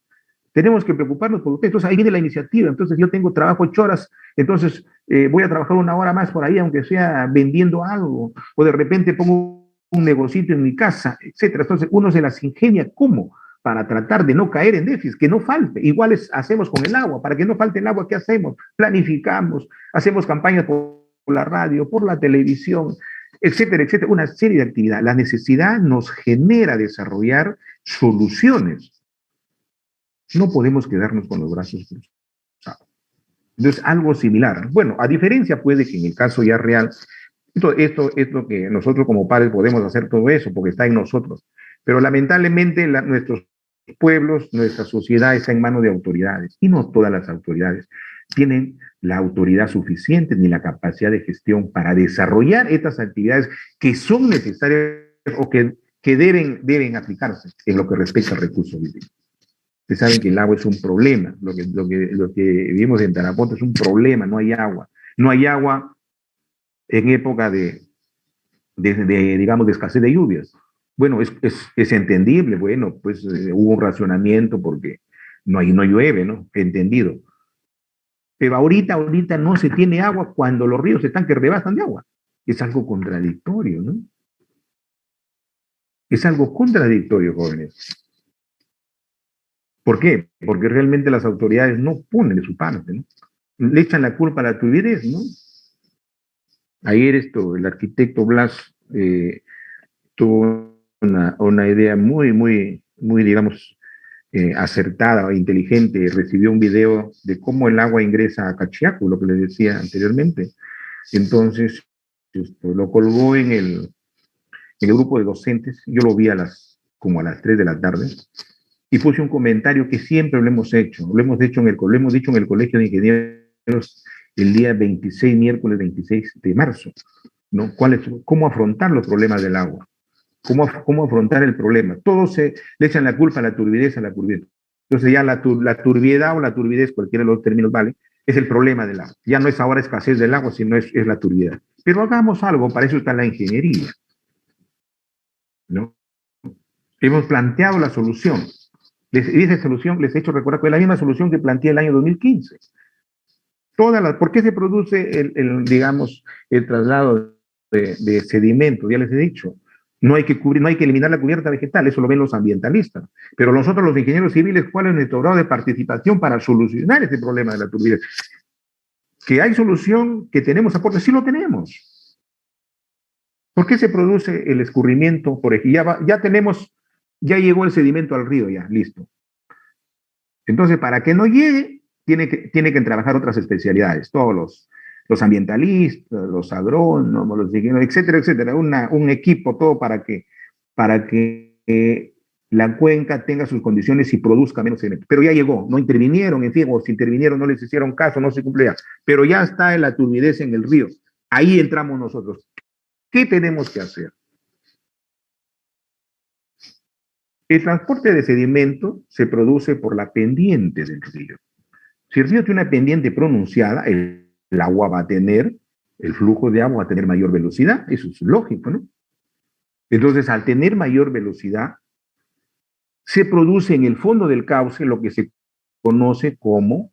tenemos que preocuparnos por ustedes. Entonces ahí viene la iniciativa. Entonces yo tengo trabajo 8 horas, entonces voy a trabajar 1 hora más por ahí, aunque sea vendiendo algo, o de repente pongo un negocito en mi casa, etcétera. Entonces uno se las ingenia cómo para tratar de no caer en déficit, que no falte. Igual hacemos con el agua, para que no falte el agua, ¿qué hacemos? Planificamos, hacemos campañas por la radio, por la televisión, etcétera, etcétera. Una serie de actividades. La necesidad nos genera desarrollar soluciones. No podemos quedarnos con los brazos cruzados. Entonces, algo similar. Bueno, a diferencia puede que en el caso ya real, esto es lo que nosotros como padres podemos hacer todo eso, porque está en nosotros. Pero lamentablemente nuestros pueblos, nuestra sociedad está en manos de autoridades, y no todas las autoridades tienen la autoridad suficiente ni la capacidad de gestión para desarrollar estas actividades que son necesarias o que deben aplicarse en lo que respecta al recurso hídrico. Ustedes saben que el agua es un problema. Lo que vivimos en Tarapoto es un problema. No hay agua. No hay agua en época digamos, de escasez de lluvias. Bueno, es entendible. Bueno, pues hubo un racionamiento porque no llueve, ¿no? Entendido. Pero ahorita no se tiene agua cuando los ríos están que rebasan de agua. Es algo contradictorio, ¿no? Es algo contradictorio, jóvenes. ¿Por qué? Porque realmente las autoridades no ponen de su parte, ¿no? Le echan la culpa a la turbidez, ¿no? Ayer el arquitecto Blas tuvo una idea muy, digamos, acertada e inteligente. Recibió un video de cómo el agua ingresa a Cachiaco, lo que les decía anteriormente. Entonces, lo colgó en el grupo de docentes. Yo lo vi como a las 3 de la tarde. Y puse un comentario que siempre lo hemos dicho en el Colegio de Ingenieros el día miércoles 26 de marzo. ¿no? ¿Cómo afrontar los problemas del agua? ¿Cómo afrontar el problema? Todos le echan la culpa a la turbidez, a la curvidez. Entonces ya la turbiedad o la turbidez, cualquiera de los términos vale, es el problema del agua. Ya no es ahora escasez del agua, sino es la turbiedad. Pero hagamos algo, para eso está la ingeniería, ¿no? Hemos planteado la solución. Y esa solución les he hecho recordar que es la misma solución que planteé el año 2015. ¿Por qué se produce digamos, el traslado de sedimentos? Ya les he dicho. No hay que eliminar la cubierta vegetal, eso lo ven los ambientalistas. Pero nosotros, los ingenieros civiles, ¿cuál es nuestro grado de participación para solucionar este problema de la turbidez? Que hay solución, que tenemos aporte, sí lo tenemos. ¿Por qué se produce el escurrimiento? Por ejemplo, ya llegó el sedimento al río, ya, listo. Entonces, para que no llegue, tiene que trabajar otras especialidades, todos los ambientalistas, los agrónomos, los ingenieros, etcétera, etcétera, un equipo, todo para que la cuenca tenga sus condiciones y produzca menos sedimento. Pero ya llegó, no intervinieron, en fin, o si intervinieron no les hicieron caso, no se cumplía, pero ya está en la turbidez en el río. Ahí entramos nosotros. ¿Qué tenemos que hacer? El transporte de sedimento se produce por la pendiente del río. Si el río tiene una pendiente pronunciada, el agua va a tener, el flujo de agua va a tener mayor velocidad, eso es lógico, ¿no? Entonces, al tener mayor velocidad, se produce en el fondo del cauce lo que se conoce como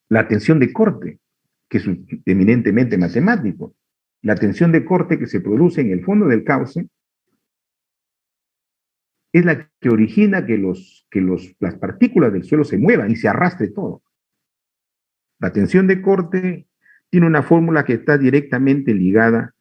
la tensión de corte, que es eminentemente matemático. La tensión de corte que se produce en el fondo del cauce es la que origina que las partículas del suelo se muevan y se arrastre todo. La tensión de corte tiene una fórmula que está directamente ligada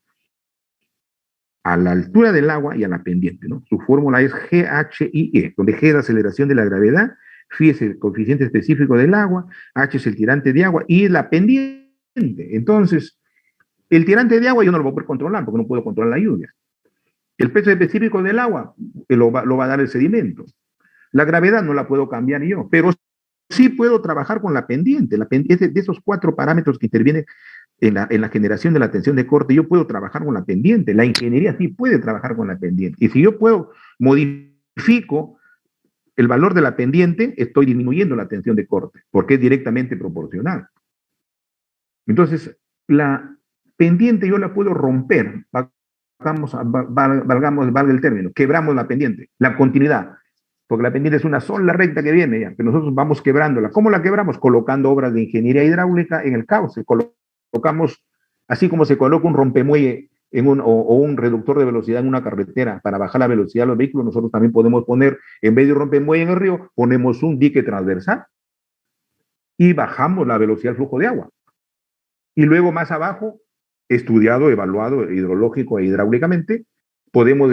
a la altura del agua y a la pendiente, ¿no? Su fórmula es GHIE, donde G es la aceleración de la gravedad, Phi es el coeficiente específico del agua, H es el tirante de agua y es la pendiente. Entonces, el tirante de agua yo no lo voy a poder controlar porque no puedo controlar la lluvia. El peso específico del agua lo va a dar el sedimento. La gravedad no la puedo cambiar yo, pero sí puedo trabajar con la pendiente. La pendiente de esos 4 parámetros que intervienen en la generación de la tensión de corte, yo puedo trabajar con la pendiente. La ingeniería sí puede trabajar con la pendiente. Y si yo modifico el valor de la pendiente, estoy disminuyendo la tensión de corte, porque es directamente proporcional. Entonces, la pendiente yo la puedo romper. Valga el término, quebramos la pendiente, la continuidad, porque la pendiente es una sola recta que viene ya, que nosotros vamos quebrándola. ¿Cómo la quebramos? Colocando obras de ingeniería hidráulica en el cauce, colocamos, así como se coloca un rompemuelle o un reductor de velocidad en una carretera para bajar la velocidad de los vehículos, nosotros también podemos poner, en vez de un rompemuelle en el río, ponemos un dique transversal y bajamos la velocidad del flujo de agua. Y luego más abajo, estudiado, evaluado hidrológico e hidráulicamente, podemos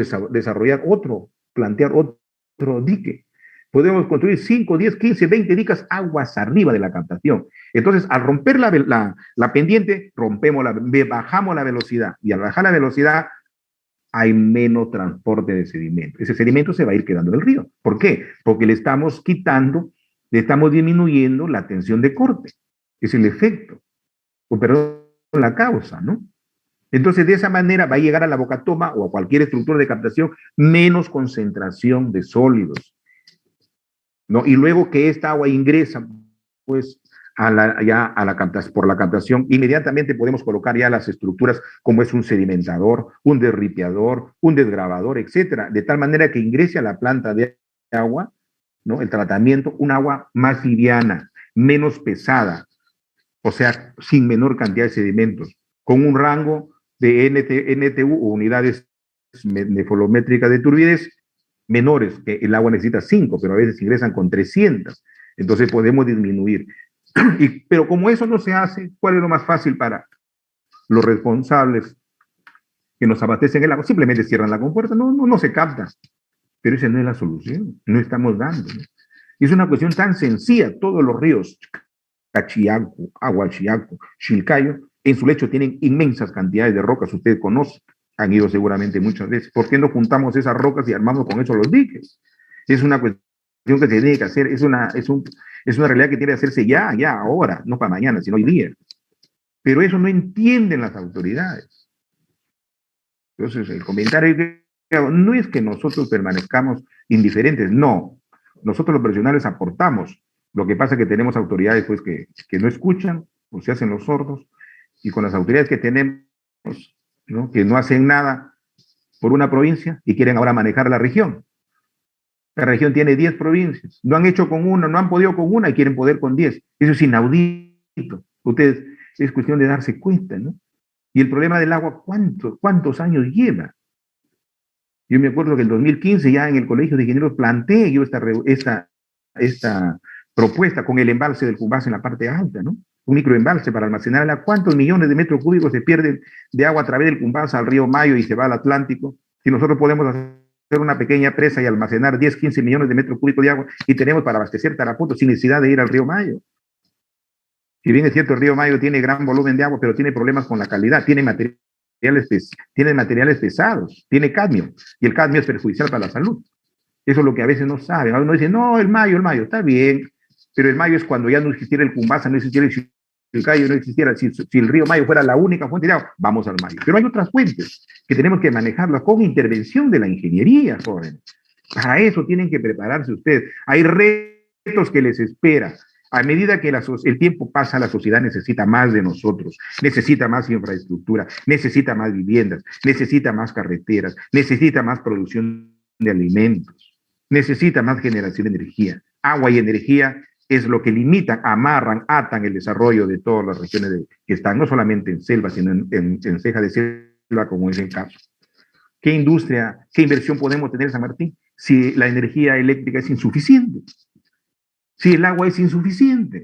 plantear otro dique. Podemos construir 5, 10, 15, 20 diques aguas arriba de la captación. Entonces, al romper la pendiente, bajamos la velocidad. Y al bajar la velocidad, hay menos transporte de sedimento. Ese sedimento se va a ir quedando en el río. ¿Por qué? Porque le estamos disminuyendo la tensión de corte. Es el efecto. Perdón, la causa, ¿no? Entonces, de esa manera va a llegar a la bocatoma o a cualquier estructura de captación menos concentración de sólidos, ¿no? Y luego que esta agua ingresa, pues, por la captación, inmediatamente podemos colocar ya las estructuras como es un sedimentador, un derripiador, un desgravador, etcétera, de tal manera que ingrese a la planta de agua, ¿no? El tratamiento, un agua más liviana, menos pesada, o sea, sin menor cantidad de sedimentos, con un rango de NTU o unidades nefolométricas de turbidez menores, que el agua necesita 5, pero a veces ingresan con 300. Entonces podemos disminuir. Pero como eso no se hace, ¿cuál es lo más fácil para los responsables que nos abastecen el agua? Simplemente cierran la compuerta, no se capta. Pero esa no es la solución, no estamos dando, ¿no? Es una cuestión tan sencilla. Todos los ríos, Cachiaco, Aguachiaco, Chilcayo, en su lecho tienen inmensas cantidades de rocas, ustedes conocen, han ido seguramente muchas veces. ¿Por qué no juntamos esas rocas y armamos con eso los diques? Es una cuestión que se tiene que hacer, es una realidad que tiene que hacerse ya, ahora, no para mañana, sino hoy día. Pero eso no entienden las autoridades. Entonces, el comentario que hago no es que nosotros permanezcamos indiferentes, no. Nosotros los profesionales aportamos. Lo que pasa es que tenemos autoridades pues, que no escuchan o se hacen los sordos, y con las autoridades que tenemos, ¿no? Que no hacen nada por una provincia y quieren ahora manejar la región. La región tiene 10 provincias. No han hecho con una, no han podido con una y quieren poder con 10. Eso es inaudito. Ustedes, es cuestión de darse cuenta, ¿no? Y el problema del agua, ¿cuántos años lleva? Yo me acuerdo que en 2015 ya en el Colegio de Ingenieros planteé yo esta propuesta con el embalse del Cumbás en la parte alta, ¿no? Un microembalse para almacenar el agua. ¿Cuántos millones de metros cúbicos se pierden de agua a través del Cumbás al río Mayo y se va al Atlántico? Si nosotros podemos hacer una pequeña presa y almacenar 10, 15 millones de metros cúbicos de agua y tenemos para abastecer Tarapoto sin necesidad de ir al río Mayo. Si bien es cierto, el río Mayo tiene gran volumen de agua, pero tiene problemas con la calidad, tiene materiales pesados, tiene cadmio, y el cadmio es perjudicial para la salud. Eso es lo que a veces no saben. Uno dice, no, el Mayo, está bien, pero el Mayo es cuando ya no existiera el Cumbasa, no existiera el Chilcayo, no existiera, si el río Mayo fuera la única fuente de agua, vamos al Mayo. Pero hay otras fuentes que tenemos que manejarlas con intervención de la ingeniería, jóvenes. Para eso tienen que prepararse ustedes. Hay retos que les espera. A medida que el tiempo pasa, la sociedad necesita más de nosotros, necesita más infraestructura, necesita más viviendas, necesita más carreteras, necesita más producción de alimentos, necesita más generación de energía. Agua y energía es lo que limitan, amarran, atan el desarrollo de todas las regiones que están, no solamente en selva, sino en ceja de selva, como es el caso. ¿Qué industria, qué inversión podemos tener en San Martín si la energía eléctrica es insuficiente? Si el agua es insuficiente.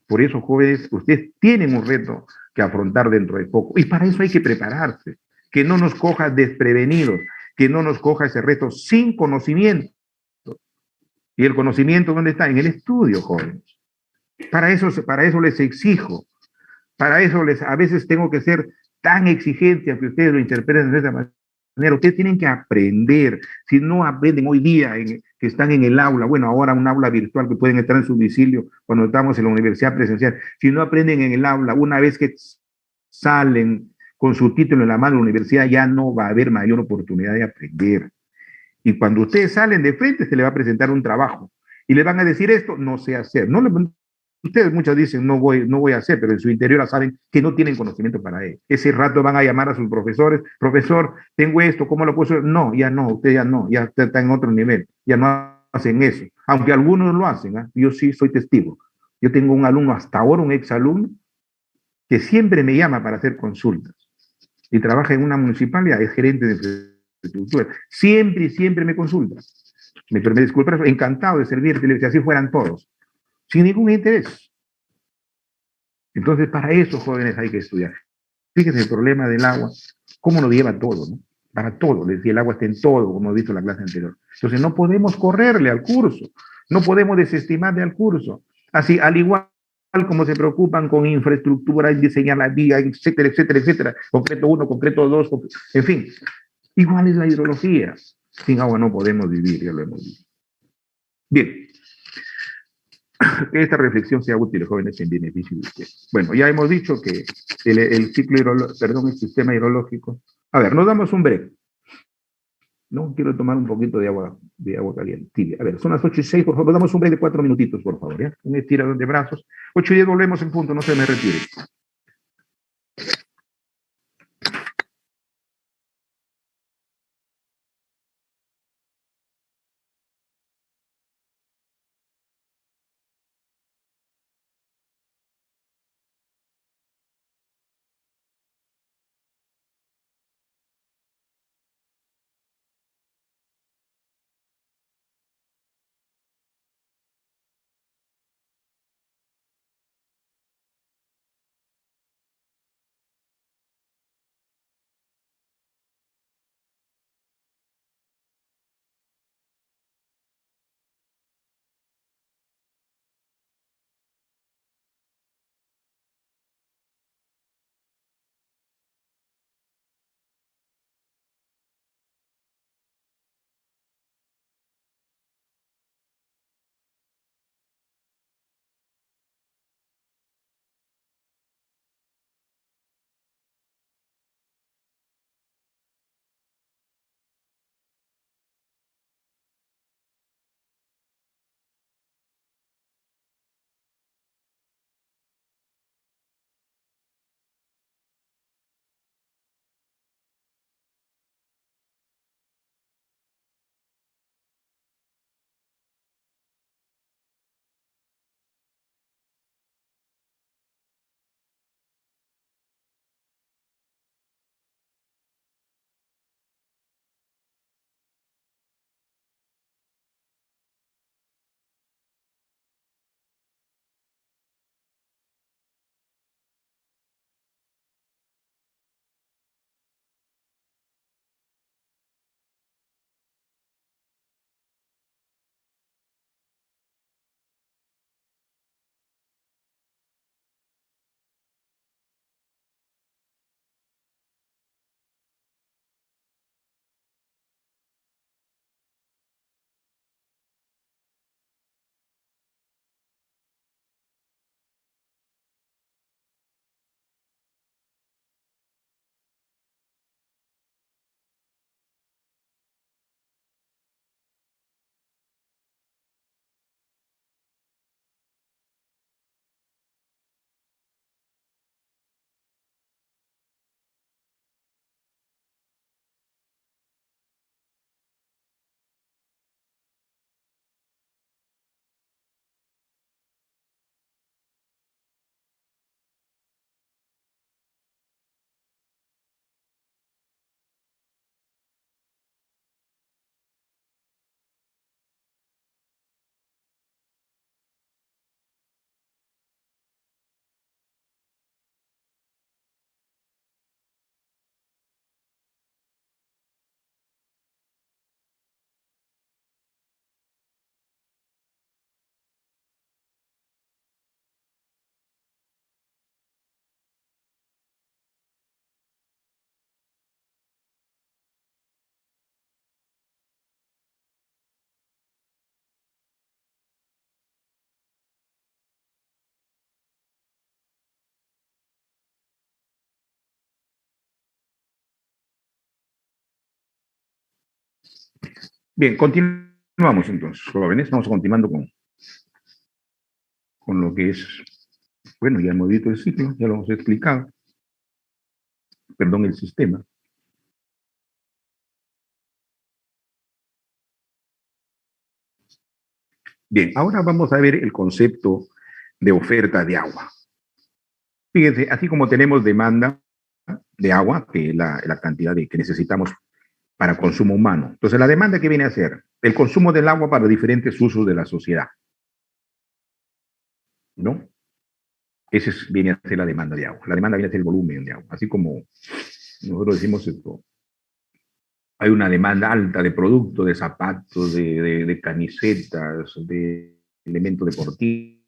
Por eso, jóvenes, ustedes tienen un reto que afrontar dentro de poco. Y para eso hay que prepararse. Que no nos coja desprevenidos, que no nos coja ese reto sin conocimiento. ¿Y el conocimiento dónde está? En el estudio, jóvenes. Para eso les exijo. Para eso a veces tengo que ser tan exigente que ustedes lo interpreten de esa manera. Ustedes tienen que aprender. Si no aprenden hoy día que están en el aula, bueno, ahora un aula virtual que pueden estar en su domicilio cuando estamos en la universidad presencial, si no aprenden en el aula, una vez que salen con su título en la mano de la universidad, ya no va a haber mayor oportunidad de aprender. Y cuando ustedes salen de frente, se les va a presentar un trabajo y le van a decir esto, no sé hacer. Ustedes muchos dicen, no voy a hacer, pero en su interior saben que no tienen conocimiento para ello. Ese rato van a llamar a sus profesores, profesor, tengo esto, ¿cómo lo puedo hacer? No, usted ya no, ya está en otro nivel, ya no hacen eso. Aunque algunos lo hacen, ¿eh? Yo sí soy testigo. Yo tengo un alumno hasta ahora, un exalumno, que siempre me llama para hacer consultas y trabaja en una municipalidad, es gerente de infraestructura. Siempre me consulta. Me disculpa, encantado de servirte, si así fueran todos, sin ningún interés. Entonces, para eso, jóvenes, hay que estudiar. Fíjense el problema del agua, cómo nos lleva todo, ¿no? Para todo, les decía, el agua está en todo, como hemos visto en la clase anterior. Entonces, no podemos correrle al curso, no podemos desestimarle al curso. Así, al igual como se preocupan con infraestructura, en diseñar la vía, etcétera, etcétera, etcétera, concreto 1, concreto 2, en fin, igual es la hidrología. Sin agua no podemos vivir, ya lo hemos visto. Bien, que esta reflexión sea útil, jóvenes, en beneficio de ustedes. Bueno, ya hemos dicho que el ciclo perdón, el sistema hidrológico. A ver, nos damos un break. No quiero tomar un poquito de agua caliente, tibia. A ver, son las 8:06, por favor, damos un break de 4 minutitos, por favor, ¿ya? Un estirón de brazos. 8:10 volvemos en punto, no se me retire. Bien, continuamos entonces, jóvenes. Vamos continuando con lo que es, bueno, ya hemos visto el ciclo, ya lo hemos explicado. Perdón, el sistema. Bien, ahora vamos a ver el concepto de oferta de agua. Fíjense, así como tenemos demanda de agua, que es la cantidad que necesitamos para consumo humano. Entonces, la demanda que viene a ser el consumo del agua para diferentes usos de la sociedad, ¿no? Viene a ser la demanda de agua. La demanda viene a ser el volumen de agua. Así como nosotros decimos esto, hay una demanda alta de productos, de zapatos, de camisetas, de elementos deportivos.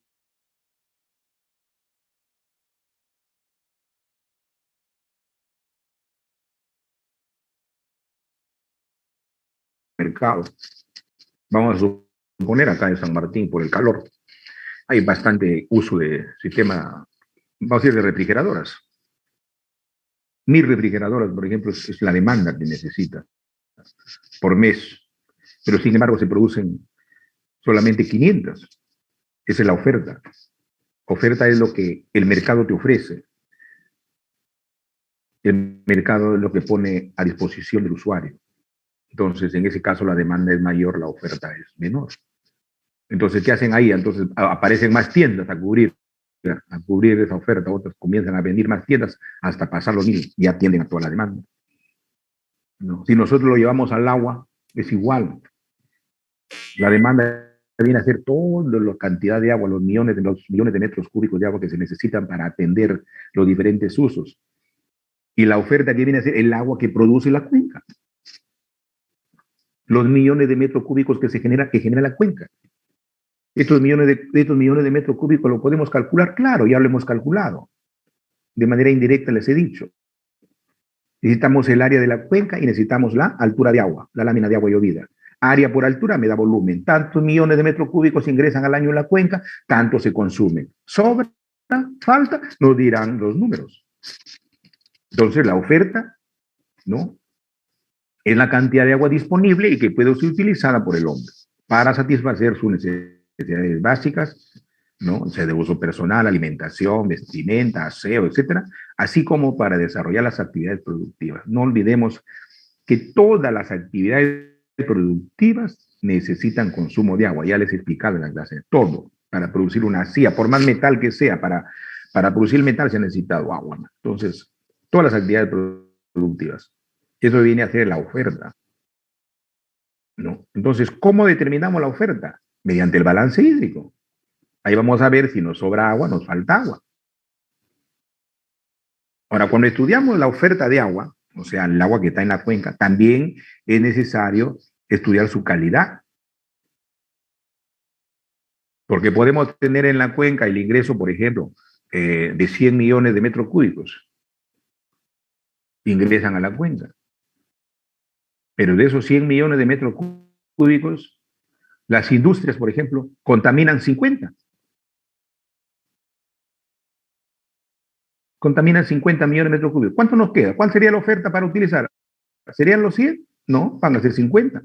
Mercado. Vamos a suponer acá en San Martín, por el calor, hay bastante uso de sistema, vamos a decir, de refrigeradoras. 1.000 refrigeradoras, por ejemplo, es la demanda que necesita por mes, pero sin embargo se producen solamente 500. Esa es la oferta. Oferta es lo que el mercado te ofrece. El mercado es lo que pone a disposición del usuario. Entonces, en ese caso, la demanda es mayor, la oferta es menor. Entonces, ¿qué hacen ahí? Entonces, aparecen más tiendas a cubrir esa oferta, otras comienzan a vender más tiendas hasta pasar los 1.000, ya atienden a toda la demanda. ¿No? Si nosotros lo llevamos al agua, es igual. La demanda viene a ser toda la cantidad de agua, los millones de metros cúbicos de agua que se necesitan para atender los diferentes usos. Y la oferta que viene a ser el agua que produce la cuenca. Los millones de metros cúbicos que genera la cuenca. Estos millones de metros cúbicos lo podemos calcular, claro, ya lo hemos calculado. De manera indirecta les he dicho. Necesitamos el área de la cuenca y necesitamos la altura de agua, la lámina de agua llovida. Área por altura me da volumen. Tantos millones de metros cúbicos ingresan al año en la cuenca, tanto se consumen. Sobra, falta, nos dirán los números. Entonces la oferta, ¿no?, es la cantidad de agua disponible y que puede ser utilizada por el hombre para satisfacer sus necesidades básicas, ¿no? O sea, de uso personal, alimentación, vestimenta, aseo, etcétera, así como para desarrollar las actividades productivas. No olvidemos que todas las actividades productivas necesitan consumo de agua. Ya les he explicado en la clase, todo. Para producir una silla, por más metal que sea, para producir el metal se ha necesitado agua. Entonces, todas las actividades productivas. Eso viene a ser la oferta, ¿no? Entonces, ¿cómo determinamos la oferta? Mediante el balance hídrico. Ahí vamos a ver si nos sobra agua, nos falta agua. Ahora, cuando estudiamos la oferta de agua, o sea, el agua que está en la cuenca, también es necesario estudiar su calidad. Porque podemos tener en la cuenca el ingreso, por ejemplo, de 100 millones de metros cúbicos. Ingresan a la cuenca. Pero de esos 100 millones de metros cúbicos, las industrias, por ejemplo, contaminan 50. Contaminan 50 millones de metros cúbicos. ¿Cuánto nos queda? ¿Cuál sería la oferta para utilizar? ¿Serían los 100? No, van a ser 50,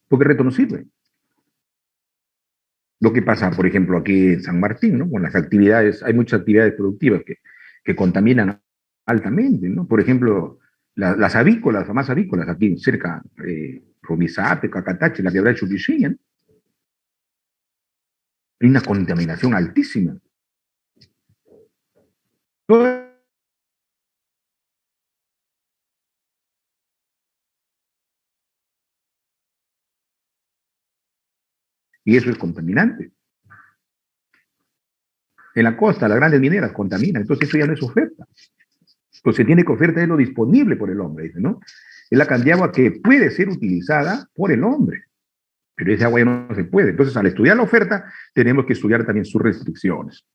porque el resto no sirve. Lo que pasa, por ejemplo, aquí en San Martín, ¿no? Con las actividades, hay muchas actividades productivas que contaminan altamente, ¿no? Por ejemplo, las avícolas, las más avícolas, aquí cerca, Rumizape, Cacatache, la quebrada de Churichiña, ¿no? Hay una contaminación altísima. Y eso es contaminante. En la costa, las grandes mineras contaminan, entonces eso ya no es oferta. Lo que se tiene que oferta es lo disponible por el hombre, dice, ¿no? Es la cantidad de agua que puede ser utilizada por el hombre, pero esa agua ya no se puede. Entonces, al estudiar la oferta, tenemos que estudiar también sus restricciones.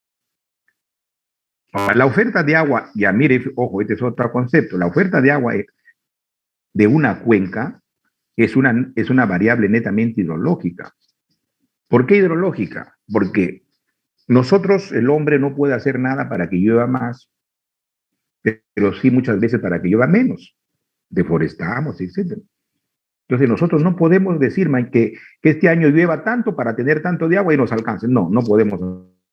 Ahora, la oferta de agua, ya mire, ojo, este es otro concepto, la oferta de agua de una cuenca es una variable netamente hidrológica. ¿Por qué hidrológica? Porque nosotros, el hombre, no puede hacer nada para que llueva más, pero sí muchas veces para que llueva menos. Deforestamos, etc. Entonces nosotros no podemos decir que este año llueva tanto para tener tanto de agua y nos alcance. No, no podemos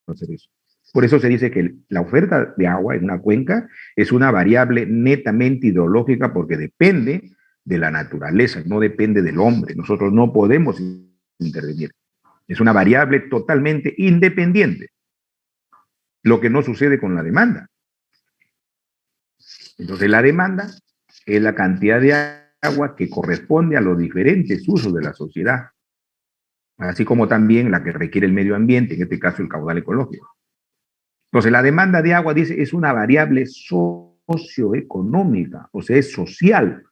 hacer eso. Por eso se dice que la oferta de agua en una cuenca es una variable netamente ideológica porque depende de la naturaleza, no depende del hombre. Nosotros no podemos intervenir. Es una variable totalmente independiente, lo que no sucede con la demanda. Entonces la demanda es la cantidad de agua que corresponde a los diferentes usos de la sociedad, así como también la que requiere el medio ambiente, en este caso el caudal ecológico. Entonces la demanda de agua, dice, es una variable socioeconómica, o sea, es social.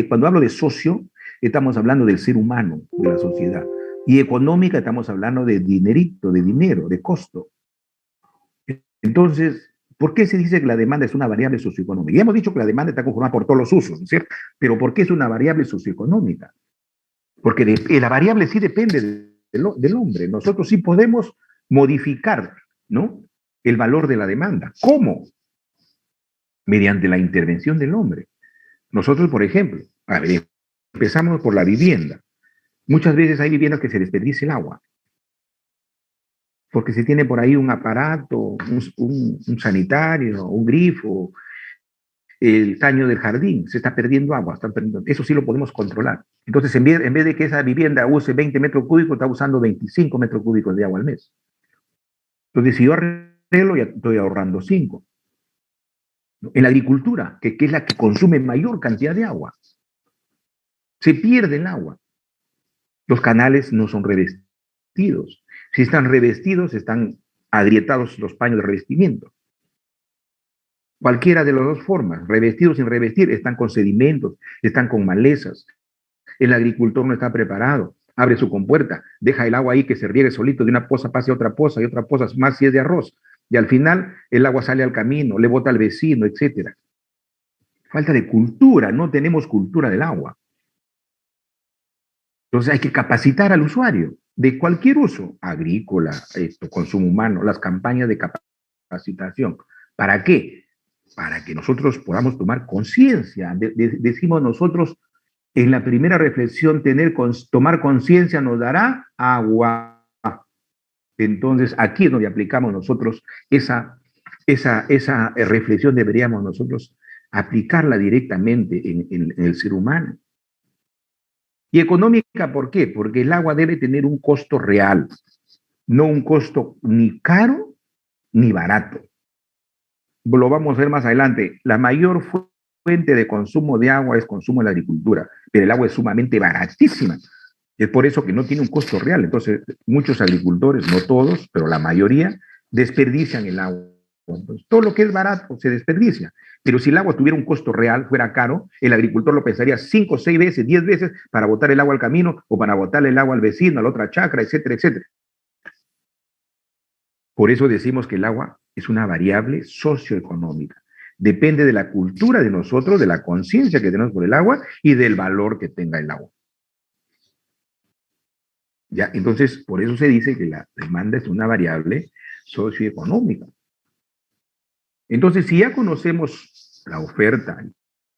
Cuando hablo de socio, estamos hablando del ser humano, de la sociedad. Y económica, estamos hablando de dinerito, de dinero, de costo. Entonces, ¿por qué se dice que la demanda es una variable socioeconómica? Ya hemos dicho que la demanda está conformada por todos los usos, ¿no es cierto? Pero ¿por qué es una variable socioeconómica? Porque la variable sí depende del hombre. Nosotros sí podemos modificar, ¿no?, el valor de la demanda. ¿Cómo? Mediante la intervención del hombre. Nosotros, por ejemplo, a ver, empezamos por la vivienda. Muchas veces hay viviendas que se desperdicia el agua, porque se tiene por ahí un aparato, un sanitario, un grifo, el caño del jardín, se está perdiendo agua, eso sí lo podemos controlar. Entonces, en vez de que esa vivienda use 20 metros cúbicos, está usando 25 metros cúbicos de agua al mes. Entonces, si yo arreglo, ya estoy ahorrando 5. En la agricultura, que es la que consume mayor cantidad de agua, se pierde el agua. Los canales no son revestidos. Si están revestidos, están agrietados los paños de revestimiento. Cualquiera de las dos formas, revestidos sin revestir, están con sedimentos, están con malezas. El agricultor no está preparado, abre su compuerta, deja el agua ahí que se riegue solito, de una poza pase a otra poza y otra poza más si es de arroz. Y al final el agua sale al camino, le bota al vecino, etc. Falta de cultura, no tenemos cultura del agua. Entonces hay que capacitar al usuario de cualquier uso, agrícola, consumo humano, las campañas de capacitación. ¿Para qué? Para que nosotros podamos tomar conciencia. Decimos nosotros en la primera reflexión, tomar conciencia nos dará agua. Entonces aquí es donde aplicamos nosotros esa reflexión, deberíamos nosotros aplicarla directamente en el ser humano. Y económica, ¿por qué? Porque el agua debe tener un costo real, no un costo ni caro ni barato. Lo vamos a ver más adelante. La mayor fuente de consumo de agua es consumo en la agricultura, pero el agua es sumamente baratísima. Es por eso que no tiene un costo real. Entonces, muchos agricultores, no todos, pero la mayoría, desperdician el agua. Entonces, todo lo que es barato se desperdicia. Pero si el agua tuviera un costo real, fuera caro, el agricultor lo pensaría 5, 6 veces, 10 veces para botar el agua al camino o para botarle el agua al vecino, a la otra chacra, etcétera, etcétera. Por eso decimos que el agua es una variable socioeconómica. Depende de la cultura de nosotros, de la conciencia que tenemos por el agua y del valor que tenga el agua. ¿Ya? Entonces, por eso se dice que la demanda es una variable socioeconómica. Entonces, si ya conocemos la oferta,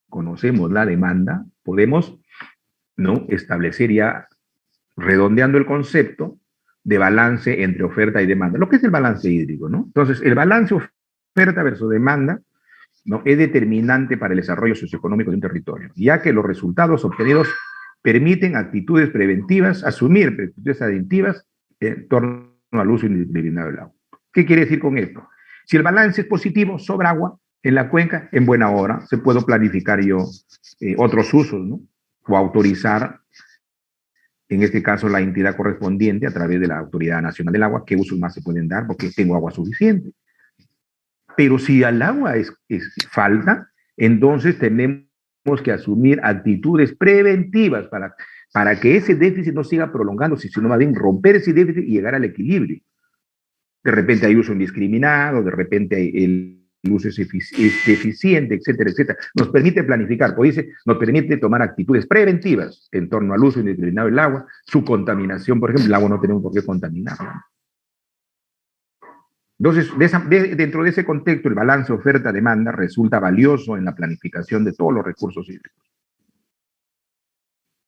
conocemos la demanda, podemos, ¿no?, establecer ya, redondeando el concepto de balance entre oferta y demanda. Lo que es el balance hídrico, ¿no? Entonces, el balance oferta versus demanda, ¿no?, es determinante para el desarrollo socioeconómico de un territorio, ya que los resultados obtenidos permiten actitudes preventivas, asumir actitudes aditivas en torno al uso indiscriminado del agua. ¿Qué quiere decir con esto? Si el balance es positivo, sobra agua en la cuenca, en buena hora, se puede planificar yo otros usos, ¿no?, o autorizar, en este caso, la entidad correspondiente a través de la Autoridad Nacional del Agua, qué usos más se pueden dar porque tengo agua suficiente. Pero si al agua es falta, entonces tenemos que asumir actitudes preventivas para que ese déficit no siga prolongándose, sino más bien romper ese déficit y llegar al equilibrio. De repente hay uso indiscriminado, de repente el uso es deficiente, etcétera, etcétera. Nos permite planificar, pues dice, nos permite tomar actitudes preventivas en torno al uso indiscriminado del agua, su contaminación, por ejemplo, el agua no tenemos por qué contaminarlo. Entonces, dentro de ese contexto, el balance oferta-demanda resulta valioso en la planificación de todos los recursos hídricos.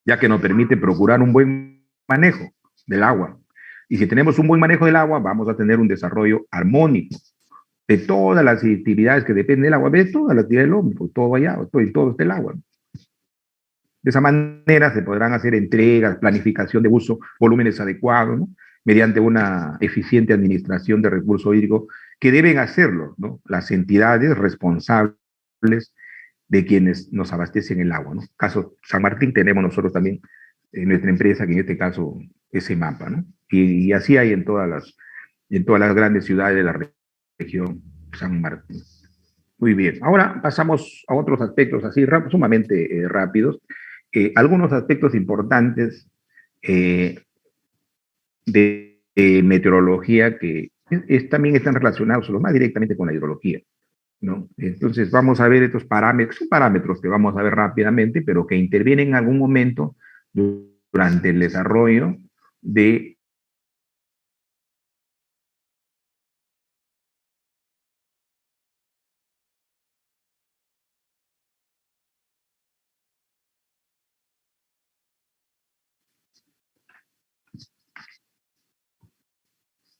ya que nos permite procurar un buen manejo del agua. Y si tenemos un buen manejo del agua, vamos a tener un desarrollo armónico de todas las actividades que dependen del agua, de toda la actividad del hombre, pues todo allá, todo está el agua. De esa manera se podrán hacer entregas, planificación de uso, volúmenes adecuados, ¿no? Mediante una eficiente administración de recursos hídricos que deben hacerlo, ¿no? Las entidades responsables de quienes nos abastecen el agua, ¿no? Caso San Martín tenemos nosotros también en nuestra empresa, que en este caso es EMAPA, ¿no? Y así hay en todas las grandes ciudades de la región San Martín. Muy bien, ahora pasamos a otros aspectos así sumamente rápidos. Algunos aspectos importantes de meteorología que también están relacionados lo más directamente con la hidrología, ¿no? Entonces vamos a ver estos parámetros, son parámetros que vamos a ver rápidamente, pero que intervienen en algún momento durante el desarrollo de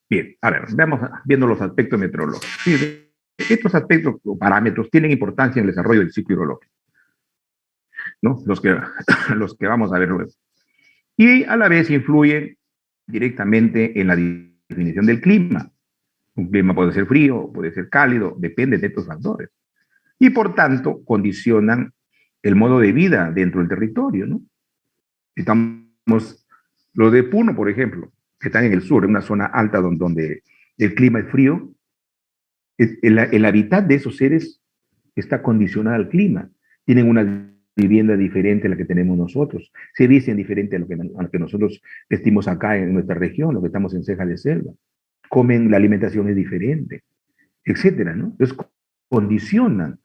Bien, a ver, veamos viendo los aspectos meteorológicos. Sí, estos aspectos o parámetros tienen importancia en el desarrollo del ciclo hidrológico, ¿no? Los que vamos a ver luego. Y a la vez influyen directamente en la definición del clima. Un clima puede ser frío, puede ser cálido, depende de estos factores. Y por tanto, condicionan el modo de vida dentro del territorio, ¿no? Estamos, los de Puno, por ejemplo, que están en el sur, en una zona alta donde el clima es frío, el hábitat de esos seres está condicionado al clima. Tienen una vivienda diferente a la que tenemos nosotros. Se visten diferente a lo que nosotros vestimos acá en nuestra región, lo que estamos en ceja de selva. Comen, la alimentación es diferente, etcétera, ¿no? Entonces condicionan,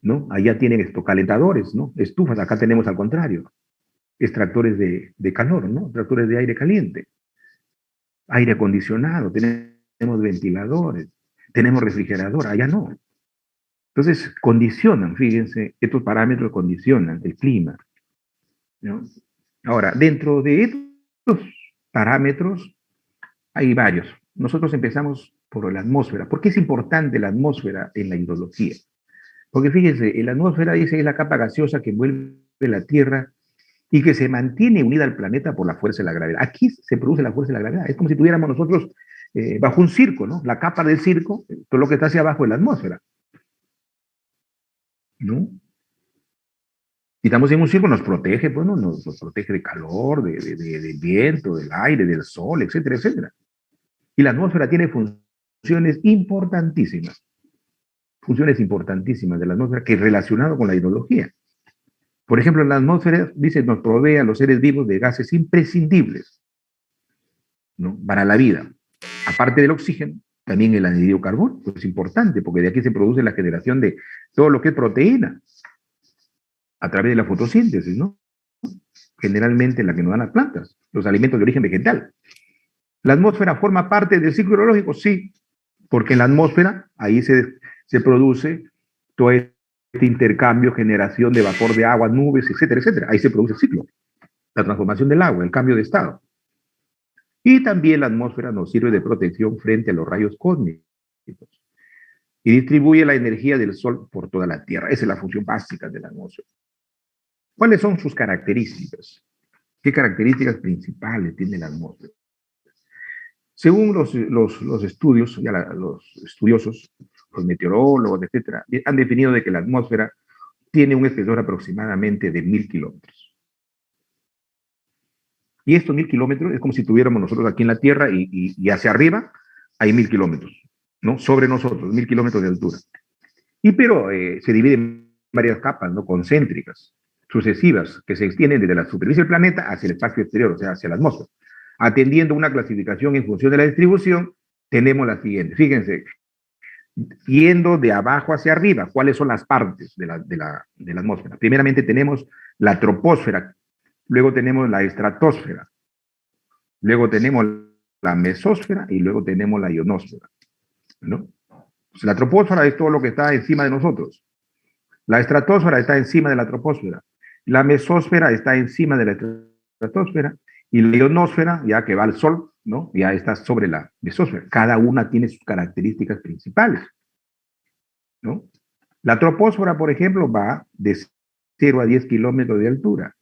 ¿no? Allá tienen estos calentadores, ¿no? Estufas, acá tenemos al contrario, extractores de calor, ¿no? Extractores de aire caliente, aire acondicionado, tenemos ventiladores, tenemos refrigerador, allá no. Entonces, condicionan, fíjense, estos parámetros condicionan el clima, ¿no? Ahora, dentro de estos parámetros hay varios. Nosotros empezamos por la atmósfera. ¿Por qué es importante la atmósfera en la hidrología? Porque fíjense, la atmósfera dice es la capa gaseosa que envuelve la Tierra y que se mantiene unida al planeta por la fuerza de la gravedad. Aquí se produce la fuerza de la gravedad. Es como si tuviéramos nosotros bajo un circo, ¿no? La capa del circo, todo lo que está hacia abajo es la atmósfera, ¿no? Si estamos en un circo, nos protege, bueno, nos protege de calor, del viento, del aire, del sol, etcétera, etcétera. Y la atmósfera tiene funciones importantísimas de la atmósfera que es relacionado con la hidrología. Por ejemplo, la atmósfera, dice, nos provee a los seres vivos de gases imprescindibles, ¿no? Para la vida. Aparte del oxígeno, también el anhídrido carbono, pues es importante, porque de aquí se produce la generación de todo lo que es proteína, a través de la fotosíntesis, ¿no? Generalmente la que nos dan las plantas, los alimentos de origen vegetal. ¿La atmósfera forma parte del ciclo hidrológico? Sí, porque en la atmósfera ahí se produce todo este intercambio, generación de vapor de agua, nubes, etcétera, etcétera. Ahí se produce el ciclo, la transformación del agua, el cambio de estado. Y también la atmósfera nos sirve de protección frente a los rayos cósmicos y distribuye la energía del Sol por toda la Tierra. Esa es la función básica de la atmósfera. ¿Cuáles son sus características? ¿Qué características principales tiene la atmósfera? Según los estudios, los estudiosos, los meteorólogos, etcétera, han definido de que la atmósfera tiene un espesor aproximadamente de 1000 kilómetros. Y estos 1000 kilómetros es como si tuviéramos nosotros aquí en la Tierra y hacia arriba hay 1000 kilómetros, ¿no? Sobre nosotros, 1000 kilómetros de altura. Pero se divide en varias capas, ¿no? Concéntricas, sucesivas, que se extienden desde la superficie del planeta hacia el espacio exterior, o sea, hacia la atmósfera. Atendiendo una clasificación en función de la distribución, tenemos la siguiente. Fíjense, yendo de abajo hacia arriba, ¿cuáles son las partes de la atmósfera? Primeramente tenemos la troposfera, luego tenemos la estratosfera, luego tenemos la mesósfera y luego tenemos la ionosfera, ¿no? Pues la troposfera es todo lo que está encima de nosotros. La estratosfera está encima de la troposfera. La mesósfera está encima de la estratosfera y la ionosfera, ya que va al Sol, ¿no? Ya está sobre la mesósfera. Cada una tiene sus características principales, ¿no? La troposfera, por ejemplo, va de 0 a 10 kilómetros de altura.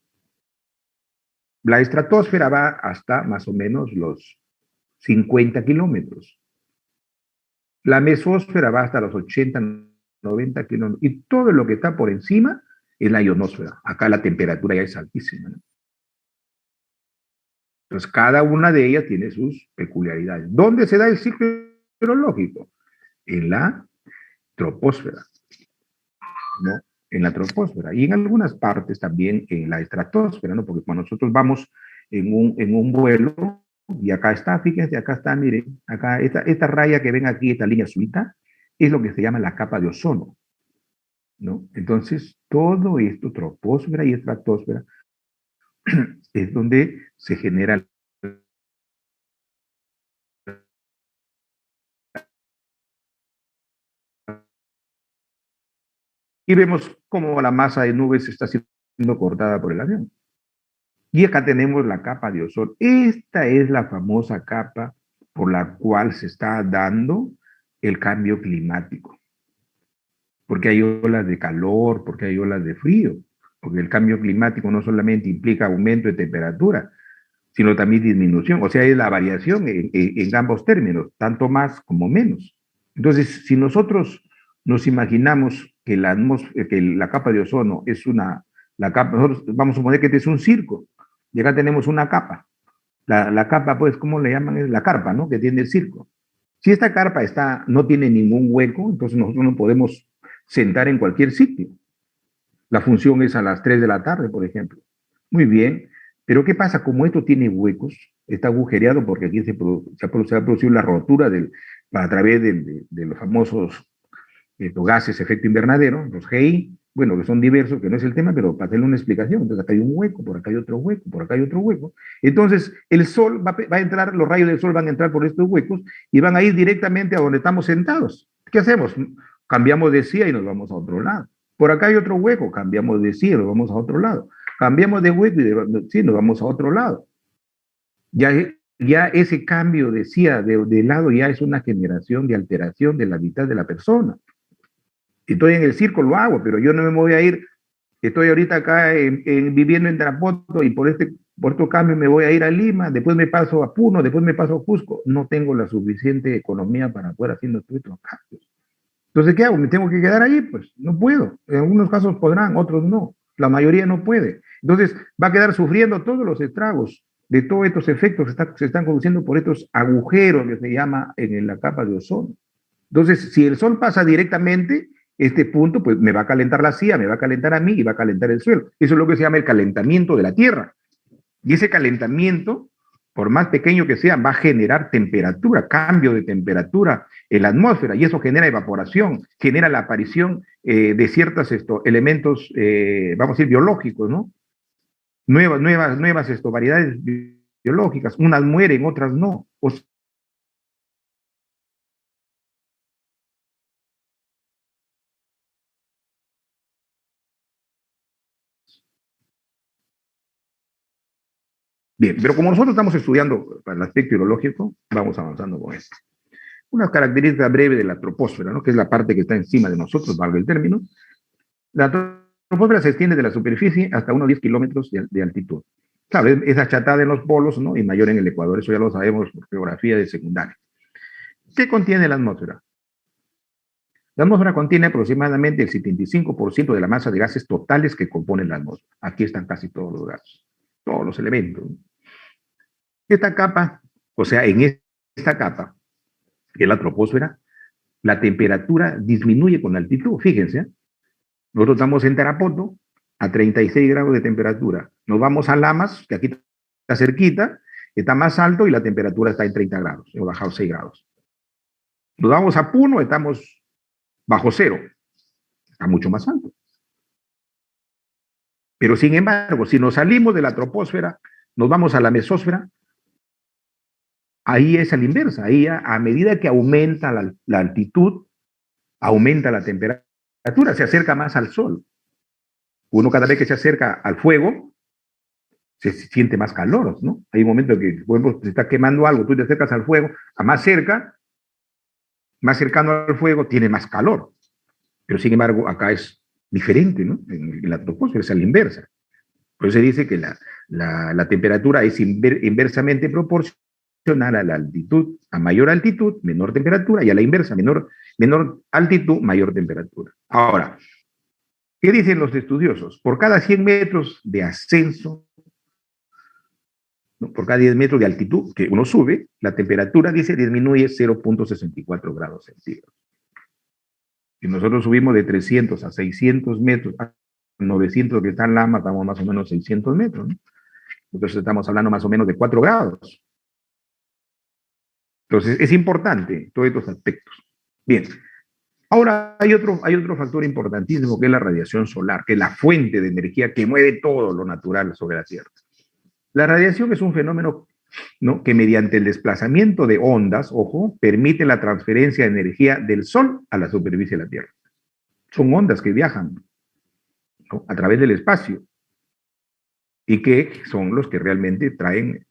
La estratosfera va hasta más o menos los 50 kilómetros. La mesósfera va hasta los 80, 90 kilómetros. Y todo lo que está por encima es la ionosfera. Acá la temperatura ya es altísima, ¿no? Entonces, cada una de ellas tiene sus peculiaridades. ¿Dónde se da el ciclo hidrológico? En la troposfera, ¿no? En la troposfera. Y en algunas partes también en la estratosfera, ¿no? Porque cuando nosotros vamos en un vuelo, y acá está, fíjense, acá está, miren, acá, esta raya que ven aquí, esta línea azulita, es lo que se llama la capa de ozono, ¿no? Entonces, todo esto, troposfera y estratosfera, es donde se genera. Y vemos cómo la masa de nubes está siendo cortada por el avión. Y acá tenemos la capa de ozono. Esta es la famosa capa por la cual se está dando el cambio climático. Porque hay olas de calor, porque hay olas de frío, porque el cambio climático no solamente implica aumento de temperatura, sino también disminución, o sea, es la variación en ambos términos, tanto más como menos. Entonces, si nosotros nos imaginamos que que la capa de ozono es la capa, nosotros vamos a suponer que este es un circo, y acá tenemos una capa. La capa, pues, ¿cómo le llaman? Es la carpa, ¿no? Que tiene el circo. Si esta carpa no tiene ningún hueco, entonces nosotros no podemos sentar en cualquier sitio. La función es a las 3 de la tarde, por ejemplo. Muy bien, pero ¿qué pasa? Como esto tiene huecos, está agujereado porque aquí se ha producido la rotura a través de los famosos los gases efecto invernadero, los GI, bueno, que son diversos, que no es el tema, pero para hacerle una explicación. Entonces acá hay un hueco, por acá hay otro hueco, por acá hay otro hueco. Entonces el sol va a entrar, los rayos del sol van a entrar por estos huecos y van a ir directamente a donde estamos sentados. ¿Qué hacemos? Cambiamos de silla y nos vamos a otro lado. Por acá hay otro hueco, cambiamos de silla y nos vamos a otro lado. Cambiamos de hueco y sí, nos vamos a otro lado. Ya ese cambio de silla de lado ya es una generación de alteración de la mitad de la persona. Estoy en el circo, lo hago, pero yo no me voy a ir. Estoy ahorita acá viviendo en Tarapoto y por otro cambio me voy a ir a Lima, después me paso a Puno, después me paso a Cusco. No tengo la suficiente economía para poder haciendo estos cambios. Entonces, ¿qué hago? ¿Me tengo que quedar ahí? Pues no puedo. En algunos casos podrán, otros no. La mayoría no puede. Entonces, va a quedar sufriendo todos los estragos de todos estos efectos que se están produciendo por estos agujeros que se llama en la capa de ozono. Entonces, si el sol pasa directamente, este punto, pues me va a calentar la silla, me va a calentar a mí y va a calentar el suelo. Eso es lo que se llama el calentamiento de la Tierra. Y ese calentamiento, por más pequeño que sea, va a generar temperatura, cambio de temperatura en la atmósfera, y eso genera evaporación, genera la aparición de ciertos elementos, vamos a decir, biológicos, ¿no? Nuevas variedades biológicas, unas mueren, otras no. Bien, pero como nosotros estamos estudiando para el aspecto hidrológico, vamos avanzando con esto. Una característica breve de la troposfera, ¿no? Que es la parte que está encima de nosotros, valga el término. La troposfera se extiende de la superficie hasta unos 10 kilómetros de altitud. Claro, es achatada en los polos, ¿no? Y mayor en el Ecuador, eso ya lo sabemos por geografía de secundaria. ¿Qué contiene la atmósfera? La atmósfera contiene aproximadamente el 75% de la masa de gases totales que componen la atmósfera. Aquí están casi todos los gases, todos los elementos. Esta capa, o sea, en esta capa, que es la troposfera, la temperatura disminuye con la altitud. Fíjense, nosotros estamos en Tarapoto a 36 grados de temperatura. Nos vamos a Lamas, que aquí está cerquita, está más alto y la temperatura está en 30 grados. Hemos bajado 6 grados. Nos vamos a Puno, estamos bajo cero. Está mucho más alto. Pero sin embargo, si nos salimos de la troposfera, nos vamos a la mesósfera, ahí es a la inversa. Ahí a medida que aumenta la altitud, aumenta la temperatura, se acerca más al sol. Uno cada vez que se acerca al fuego, se siente más calor, ¿no? Hay un momento que, por ejemplo, se está quemando algo, tú te acercas al fuego, a más cerca, más cercano al fuego, tiene más calor. Pero sin embargo, acá es diferente, ¿no? En la troposfera es a la inversa. Por eso se dice que la temperatura es inversamente proporcional a la altitud. A mayor altitud, menor temperatura, y a la inversa, menor altitud, mayor temperatura. Ahora, ¿qué dicen los estudiosos? Por cada 100 metros de ascenso, ¿no? Por cada 10 metros de altitud que uno sube, la temperatura, dice, disminuye 0,64 grados centígrados. Si nosotros subimos de 300 a 600 metros, a 900 que está en Lama, estamos más o menos 600 metros, ¿no? Entonces estamos hablando más o menos de 4 grados. Entonces es importante todos estos aspectos. Bien, ahora hay otro factor importantísimo que es la radiación solar, que es la fuente de energía que mueve todo lo natural sobre la Tierra. La radiación es un fenómeno, ¿no?, que mediante el desplazamiento de ondas, ojo, permite la transferencia de energía del Sol a la superficie de la Tierra. Son ondas que viajan, ¿no?, a través del espacio y que son los que realmente traen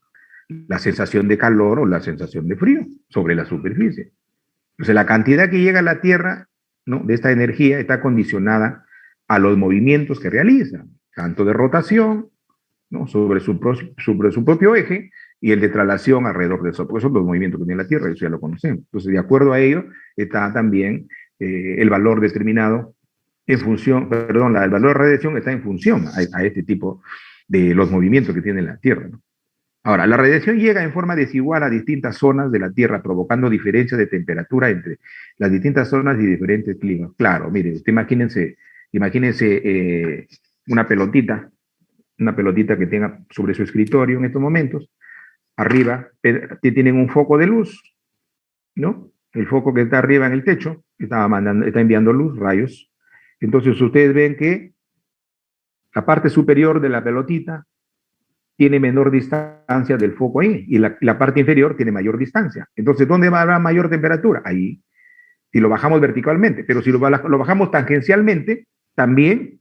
la sensación de calor o la sensación de frío sobre la superficie. Entonces, la cantidad que llega a la Tierra, ¿no?, de esta energía está condicionada a los movimientos que realiza, tanto de rotación, ¿no?, sobre su propio eje, y el de traslación alrededor del Sol, porque son los movimientos que tiene la Tierra, eso ya lo conocemos. Entonces, de acuerdo a ello, está también el valor determinado en función, perdón, el valor de radiación está en función a este tipo de los movimientos que tiene la Tierra, ¿no? Ahora, la radiación llega en forma desigual a distintas zonas de la Tierra, provocando diferencias de temperatura entre las distintas zonas y diferentes climas. Claro, mire, usted imagínense una pelotita que tenga sobre su escritorio en estos momentos. Arriba tienen un foco de luz, ¿no? El foco que está arriba en el techo está enviando luz, rayos. Entonces ustedes ven que la parte superior de la pelotita tiene menor distancia del foco ahí, y la parte inferior tiene mayor distancia. Entonces, ¿dónde va a haber mayor temperatura? Ahí, si lo bajamos verticalmente. Pero si lo bajamos tangencialmente, también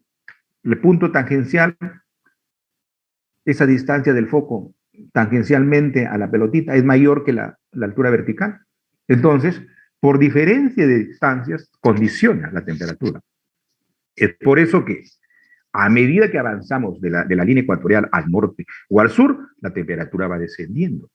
el punto tangencial, esa distancia del foco tangencialmente a la pelotita, es mayor que la altura vertical. Entonces, por diferencia de distancias, condiciona la temperatura. Es por eso que a medida que avanzamos de la línea ecuatorial al norte o al sur, la temperatura va descendiendo.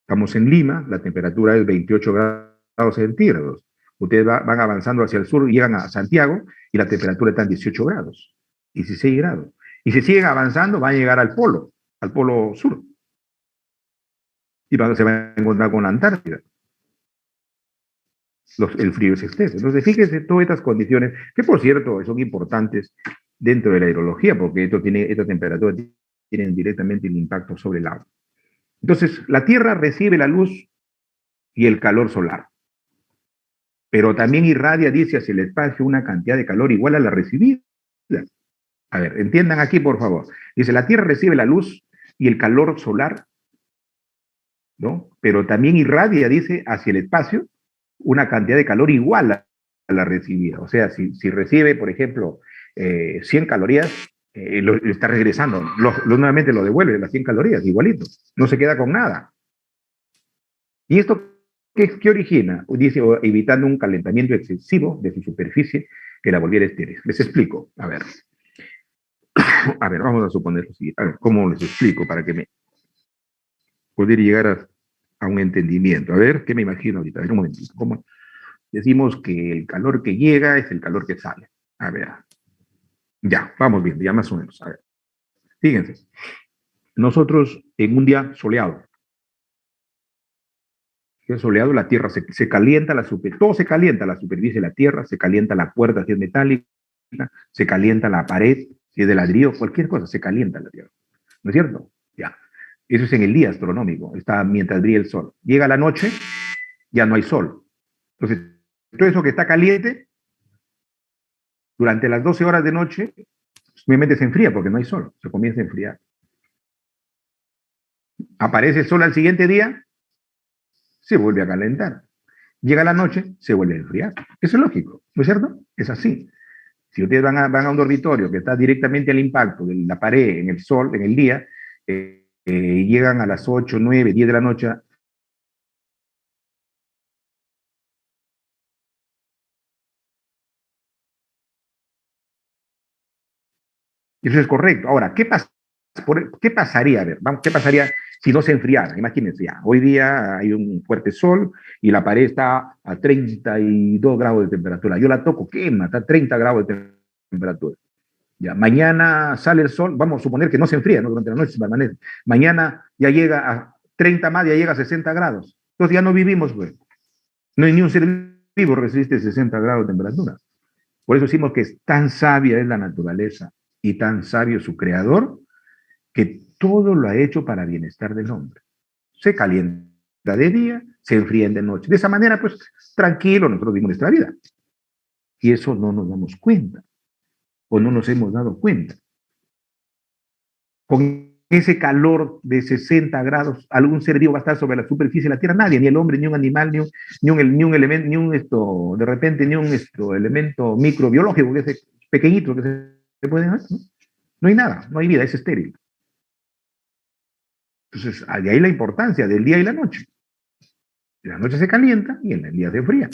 Estamos en Lima, la temperatura es 28 grados centígrados. Ustedes van avanzando hacia el sur, llegan a Santiago y la temperatura está en 18 grados, 16 grados. Y si siguen avanzando, van a llegar al polo sur. Y se van a encontrar con la Antártida. El frío es exceso. Entonces, fíjense todas estas condiciones, que por cierto son importantes dentro de la hidrología, porque esta temperatura tienen directamente el impacto sobre el agua. Entonces, la Tierra recibe la luz y el calor solar, pero también irradia, dice, hacia el espacio una cantidad de calor igual a la recibida. A ver, entiendan aquí, por favor. Dice, la Tierra recibe la luz y el calor solar, ¿no? Pero también irradia, dice, hacia el espacio una cantidad de calor igual a la recibida. O sea, si recibe, por ejemplo, 100 calorías, lo está regresando, nuevamente lo devuelve, las 100 calorías, igualito, no se queda con nada. ¿Y esto qué origina? Dice, evitando un calentamiento excesivo de su superficie que la volviera estéril. Les explico, a ver, vamos a suponer lo siguiente, a ver, ¿cómo les explico para que me poder llegar a un entendimiento? A ver, ¿qué me imagino ahorita? A ver, un momentito, ¿cómo? Decimos que el calor que llega es el calor que sale. A ver, ya, vamos bien, ya más o menos. A ver, fíjense, nosotros en un día soleado, la Tierra se calienta, todo se calienta, la superficie de la Tierra, se calienta la puerta si es metálica, se calienta la pared si es de ladrillo, cualquier cosa, se calienta la Tierra. ¿No es cierto? Ya. Eso es en el día astronómico, está mientras brilla el sol. Llega la noche, ya no hay sol. Entonces, todo eso que está caliente, durante las 12 horas de noche, obviamente se enfría porque no hay sol, se comienza a enfriar. Aparece el sol al siguiente día, se vuelve a calentar. Llega la noche, se vuelve a enfriar. Eso es lógico, ¿no es cierto? Es así. Si ustedes van a un dormitorio que está directamente al impacto de la pared en el sol, en el día, llegan a las 8, 9, 10 de la noche. Eso es correcto. Ahora, ¿qué pasaría? A ver, vamos, ¿qué pasaría si no se enfriara? Imagínense ya, hoy día hay un fuerte sol y la pared está a 32 grados de temperatura. Yo la toco, quema, está a 30 grados de temperatura. Ya, mañana sale el sol, vamos a suponer que no se enfría, ¿no? Durante la noche se permanece. Mañana ya llega a 30 más, ya llega a 60 grados. Entonces ya no vivimos, pues. No hay ni un ser vivo que resiste 60 grados de temperatura. Por eso decimos que tan sabia es la naturaleza y tan sabio su creador, que todo lo ha hecho para bienestar del hombre. Se calienta de día, se enfría de noche. De esa manera, pues, tranquilo, nosotros vivimos nuestra vida. Y eso no nos damos cuenta, o no nos hemos dado cuenta. Con ese calor de 60 grados, algún ser vivo va a estar sobre la superficie de la Tierra, nadie, ni el hombre, ni un animal, ni un elemento, de repente, ni un elemento microbiológico, que es pequeñito, que se puede ver, ¿no? No hay nada, no hay vida, es estéril. Entonces, de ahí la importancia del día y la noche. La noche se calienta y en el día se enfría.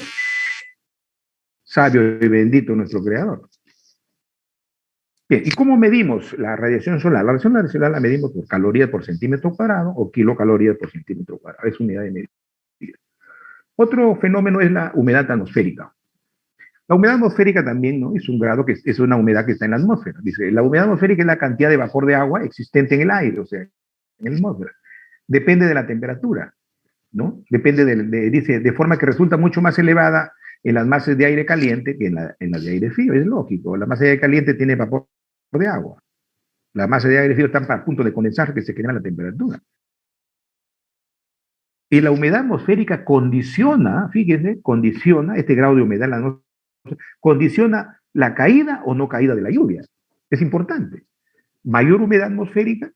Sabio y bendito nuestro creador. Bien, ¿y cómo medimos la radiación solar? La radiación solar la medimos por calorías por centímetro cuadrado o kilocalorías por centímetro cuadrado. Es unidad de medida. Otro fenómeno es la humedad atmosférica. La humedad atmosférica también, ¿no? Es un grado que es una humedad que está en la atmósfera. Dice, la humedad atmosférica es la cantidad de vapor de agua existente en el aire, o sea, en la atmósfera. Depende de la temperatura, ¿no? Depende dice, de forma que resulta mucho más elevada en las masas de aire caliente que en las de aire frío. Es lógico, la masa de aire caliente tiene vapor de agua. La masa de aire frío está a punto de condensar, que se genera la temperatura. Y la humedad atmosférica condiciona, fíjense, condiciona este grado de humedad en la atmósfera, condiciona la caída o no caída de la lluvia. Es importante. Mayor humedad atmosférica,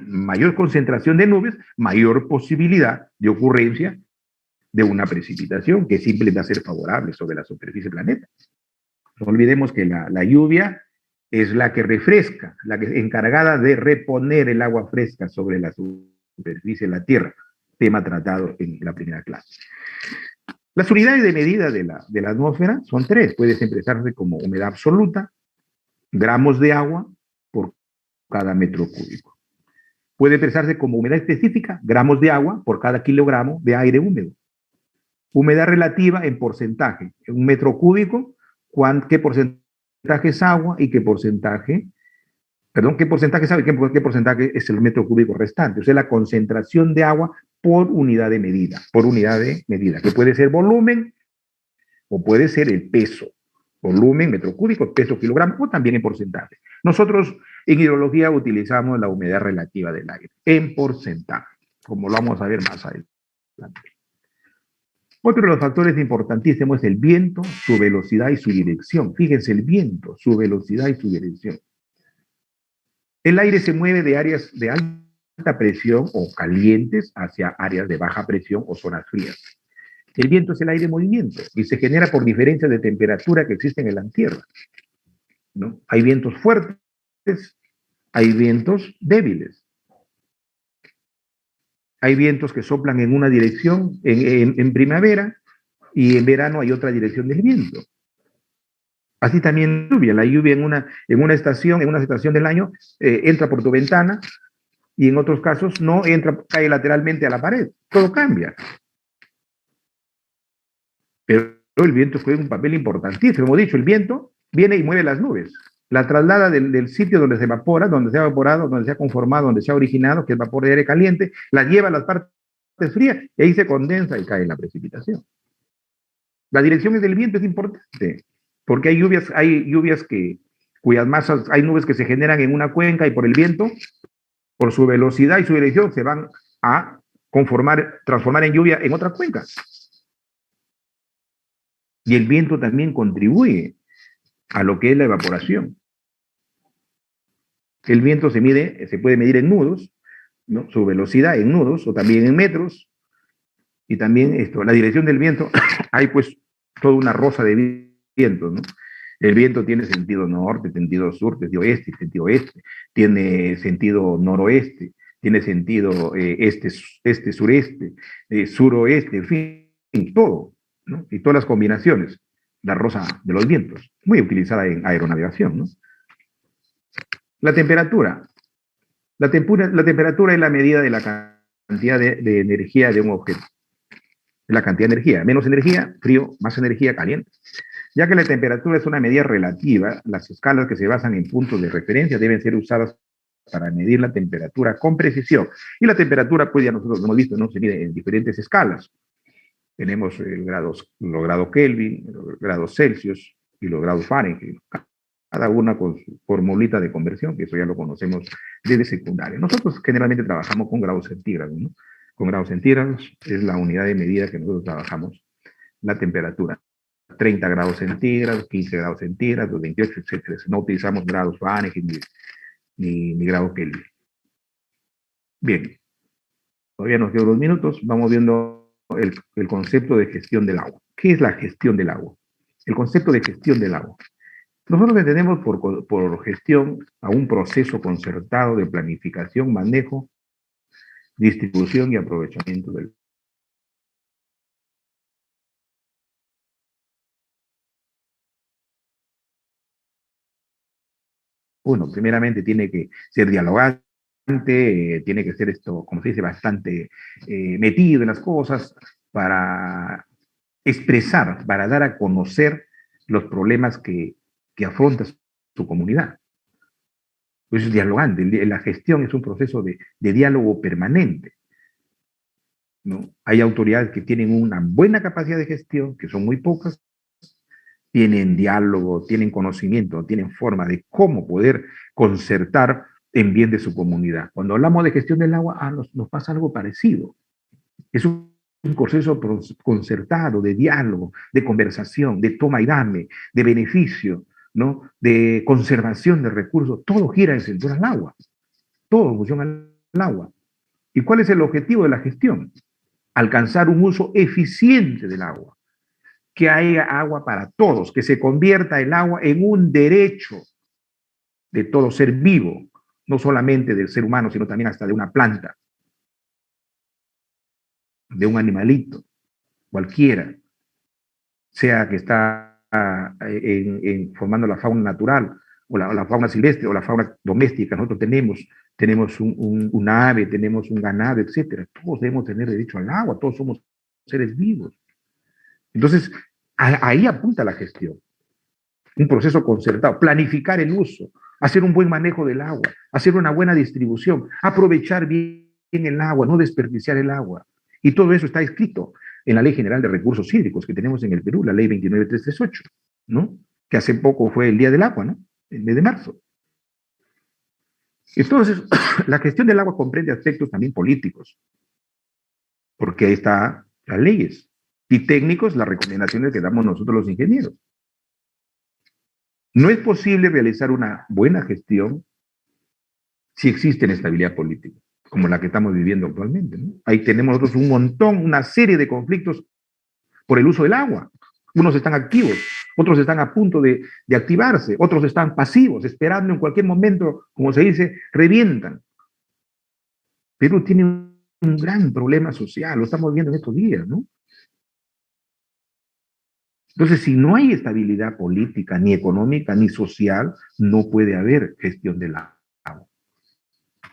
mayor concentración de nubes, mayor posibilidad de ocurrencia de una precipitación que siempre va a ser favorable sobre la superficie del planeta. No olvidemos que la lluvia es la que refresca, la que es encargada de reponer el agua fresca sobre la superficie de la Tierra, tema tratado en la primera clase. Las unidades de medida de la atmósfera son tres. Puede expresarse como humedad absoluta, gramos de agua por cada metro cúbico. Puede expresarse como humedad específica, gramos de agua por cada kilogramo de aire húmedo. Humedad relativa en porcentaje. En un metro cúbico, ¿qué porcentaje es agua y qué porcentaje es agua y qué porcentaje es el metro cúbico restante? O sea, la concentración de agua por unidad de medida, que puede ser volumen o puede ser el peso. Volumen, metro cúbico, peso, kilogramo, o también en porcentaje. Nosotros en hidrología utilizamos la humedad relativa del aire, en porcentaje, como lo vamos a ver más adelante. Otro de los factores importantísimos es el viento, su velocidad y su dirección. Fíjense, el viento, su velocidad y su dirección. El aire se mueve de áreas de alta presión o calientes hacia áreas de baja presión o zonas frías. El viento es el aire en movimiento y se genera por diferencias de temperatura que existen en la Tierra, ¿no? Hay vientos fuertes, hay vientos débiles. Hay vientos que soplan en una dirección en primavera y en verano hay otra dirección del viento. Así también la lluvia en una estación del año entra por tu ventana y en otros casos no entra, cae lateralmente a la pared. Todo cambia. Pero el viento juega un papel importantísimo. Hemos dicho, el viento viene y mueve las nubes. La traslada del sitio donde se evapora, donde se ha evaporado, donde se ha conformado, donde se ha originado, que es vapor de aire caliente, la lleva a las partes frías y ahí se condensa y cae la precipitación. La dirección del viento es importante, porque hay lluvias cuyas masas, hay nubes que se generan en una cuenca y por el viento, por su velocidad y su dirección, se van a transformar en lluvia en otra cuenca. Y el viento también contribuye a lo que es la evaporación. El viento se puede medir en nudos, ¿no? Su velocidad en nudos o también en metros. Y también la dirección del viento, hay pues toda una rosa de vientos, ¿no? El viento tiene sentido norte, sentido sur, sentido oeste, tiene sentido noroeste, tiene sentido este, sureste, suroeste, en fin, todo, ¿no? Y todas las combinaciones. La rosa de los vientos, muy utilizada en aeronavegación, ¿no? La temperatura. La temperatura es la medida de la cantidad de energía de un objeto. La cantidad de energía. Menos energía, frío, más energía, caliente. Ya que la temperatura es una medida relativa, las escalas que se basan en puntos de referencia deben ser usadas para medir la temperatura con precisión. Y la temperatura, pues ya nosotros lo hemos visto, ¿no? Se mide en diferentes escalas. Tenemos los grados Kelvin, los grados Celsius y los grados Fahrenheit. Cada una con su formulita de conversión, que eso ya lo conocemos desde secundaria. Nosotros generalmente trabajamos con grados centígrados, ¿no? Con grados centígrados es la unidad de medida que nosotros trabajamos, la temperatura. 30 grados centígrados, 15 grados centígrados, 28, etcétera. No utilizamos grados Fahrenheit ni grado Kelvin. Bien, todavía nos quedan 2 minutos. Vamos viendo el concepto de gestión del agua. ¿Qué es la gestión del agua? El concepto de gestión del agua. Nosotros entendemos por gestión a un proceso concertado de planificación, manejo, distribución y aprovechamiento del agua. Uno, primeramente tiene que ser dialogante, tiene que ser esto, como se dice, bastante metido en las cosas para expresar, para dar a conocer los problemas que afronta su comunidad. Pues es dialogante, la gestión es un proceso de diálogo permanente, ¿no? Hay autoridades que tienen una buena capacidad de gestión, que son muy pocas, tienen diálogo, tienen conocimiento, tienen forma de cómo poder concertar en bien de su comunidad. Cuando hablamos de gestión del agua, nos pasa algo parecido. Es un proceso concertado de diálogo, de conversación, de toma y dame, de beneficio, ¿no? De conservación de recursos. Todo gira en función al agua. Todo en función al agua. ¿Y cuál es el objetivo de la gestión? Alcanzar un uso eficiente del agua, que haya agua para todos, que se convierta el agua en un derecho de todo ser vivo, no solamente del ser humano, sino también hasta de una planta, de un animalito, cualquiera, sea que está formando la fauna natural, o la fauna silvestre, o la fauna doméstica. Nosotros tenemos una ave, tenemos un ganado, etcétera. Todos debemos tener derecho al agua, todos somos seres vivos. Entonces, ahí apunta la gestión. Un proceso concertado, planificar el uso, hacer un buen manejo del agua, hacer una buena distribución, aprovechar bien el agua, no desperdiciar el agua. Y todo eso está escrito en la Ley General de Recursos Hídricos que tenemos en el Perú, la Ley 29338, ¿no? Que hace poco fue el Día del Agua, ¿no? El mes de marzo. Entonces, la gestión del agua comprende aspectos también políticos, porque ahí están las leyes, y técnicos, las recomendaciones que damos nosotros los ingenieros. No es posible realizar una buena gestión si existe inestabilidad política, como la que estamos viviendo actualmente, ¿no? Ahí tenemos nosotros un montón, una serie de conflictos por el uso del agua. Unos están activos, otros están a punto de activarse, otros están pasivos, esperando en cualquier momento, como se dice, revientan. Perú tiene un gran problema social, lo estamos viendo en estos días, ¿no? Entonces, si no hay estabilidad política, ni económica, ni social, no puede haber gestión del agua.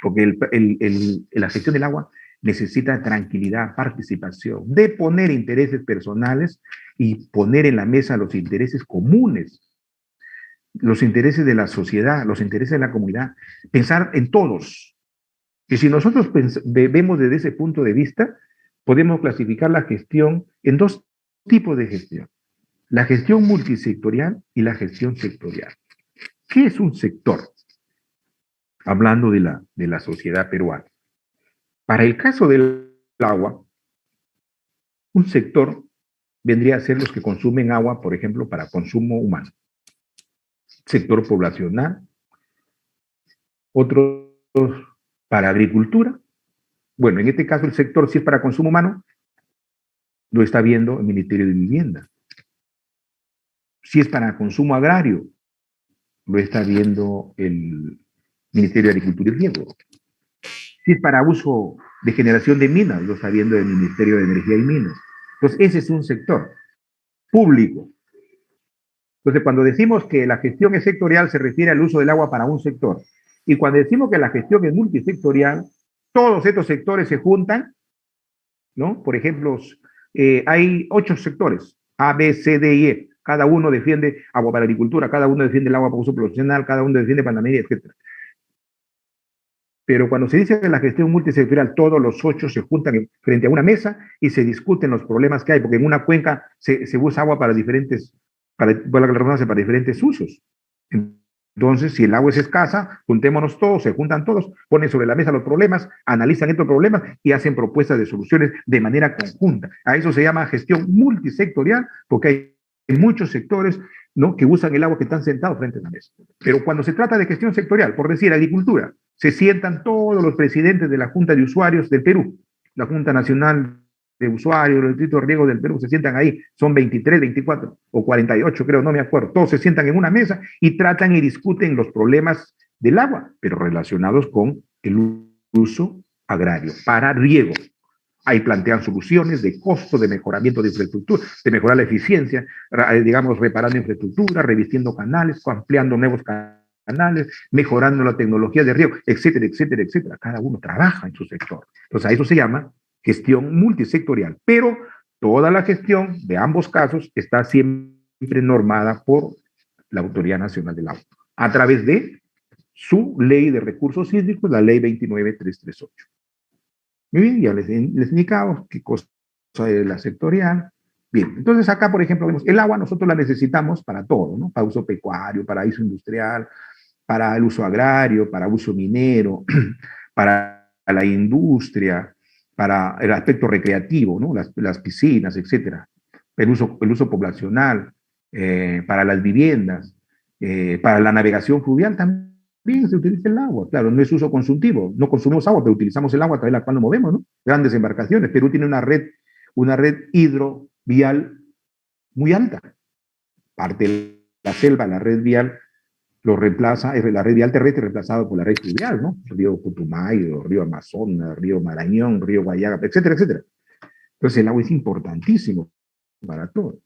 Porque la gestión del agua necesita tranquilidad, participación, de poner intereses personales y poner en la mesa los intereses comunes, los intereses de la sociedad, los intereses de la comunidad, pensar en todos. Y si nosotros vemos desde ese punto de vista, podemos clasificar la gestión en 2 tipos de gestión: la gestión multisectorial y la gestión sectorial. ¿Qué es un sector? Hablando de la sociedad peruana. Para el caso del agua, un sector vendría a ser los que consumen agua, por ejemplo, para consumo humano. Sector poblacional, otros para agricultura. Bueno, en este caso el sector, si es para consumo humano, lo está viendo el Ministerio de Vivienda. Si es para consumo agrario, lo está viendo el Ministerio de Agricultura y Riego. Si es para uso de generación de minas, lo está viendo el Ministerio de Energía y Minas. Entonces, ese es un sector público. Entonces, cuando decimos que la gestión es sectorial, se refiere al uso del agua para un sector. Y cuando decimos que la gestión es multisectorial, todos estos sectores se juntan, ¿no? Por ejemplo, hay 8 sectores, A, B, C, D y E. Cada uno defiende agua para agricultura, cada uno defiende el agua para uso profesional, cada uno defiende panadería, etc. Pero cuando se dice que la gestión multisectorial, todos los 8 se juntan frente a una mesa y se discuten los problemas que hay, porque en una cuenca se usa agua para diferentes, para diferentes usos. Entonces, si el agua es escasa, juntémonos todos, se juntan todos, ponen sobre la mesa los problemas, analizan estos problemas y hacen propuestas de soluciones de manera conjunta. A eso se llama gestión multisectorial, porque hay muchos sectores, ¿no?, que usan el agua, que están sentados frente a la mesa. Pero cuando se trata de gestión sectorial, por decir agricultura, se sientan todos los presidentes de la Junta de Usuarios del Perú, la Junta Nacional de Usuarios, los distritos de riego del Perú, se sientan ahí, son 23, 24 o 48, creo, no me acuerdo, todos se sientan en una mesa y tratan y discuten los problemas del agua, pero relacionados con el uso agrario para riego. Ahí plantean soluciones de costo, de mejoramiento de infraestructura, de mejorar la eficiencia, digamos, reparando infraestructura, revistiendo canales, ampliando nuevos canales, mejorando la tecnología de riego, etcétera, etcétera, etcétera. Cada uno trabaja en su sector. Entonces, a eso se llama gestión multisectorial. Pero toda la gestión de ambos casos está siempre normada por la Autoridad Nacional del Agua, a través de su ley de recursos hídricos, la ley 29338. Muy bien, ya les indicamos qué cosa es la sectorial. Bien, entonces acá, por ejemplo, vemos el agua, nosotros la necesitamos para todo, ¿no? Para uso pecuario, para uso industrial, para el uso agrario, para uso minero, para la industria, para el aspecto recreativo, ¿no? Las piscinas, etcétera. El uso poblacional, para las viviendas, para la navegación fluvial también se utiliza el agua. Claro, no es uso consultivo, no consumimos agua, pero utilizamos el agua a través de la cual nos movemos, ¿no? Grandes embarcaciones. Perú tiene una red hidrovial muy alta. Parte de la selva, la red vial lo reemplaza, la red vial terrestre reemplazada por la red fluvial, ¿no? El río Putumayo, río Amazonas, río Marañón, río Guayaga, etcétera, etcétera. Entonces el agua es importantísimo para todo.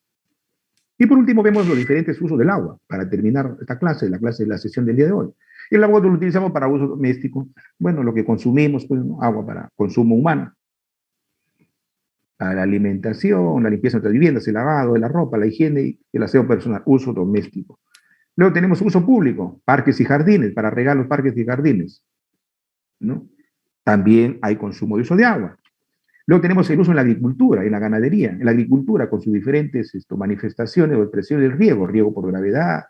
Y por último vemos los diferentes usos del agua, para terminar esta clase, la sesión del día de hoy. El agua lo utilizamos para uso doméstico, bueno, lo que consumimos, pues, ¿no? Agua para consumo humano, para la alimentación, la limpieza de nuestras viviendas, el lavado de la ropa, la higiene y el aseo personal, uso doméstico. Luego tenemos uso público, parques y jardines, para regar los parques y jardines, ¿no? También hay consumo de uso de agua. Luego tenemos el uso en la agricultura, en la ganadería, en la agricultura con sus diferentes manifestaciones o expresiones del riego, riego por gravedad,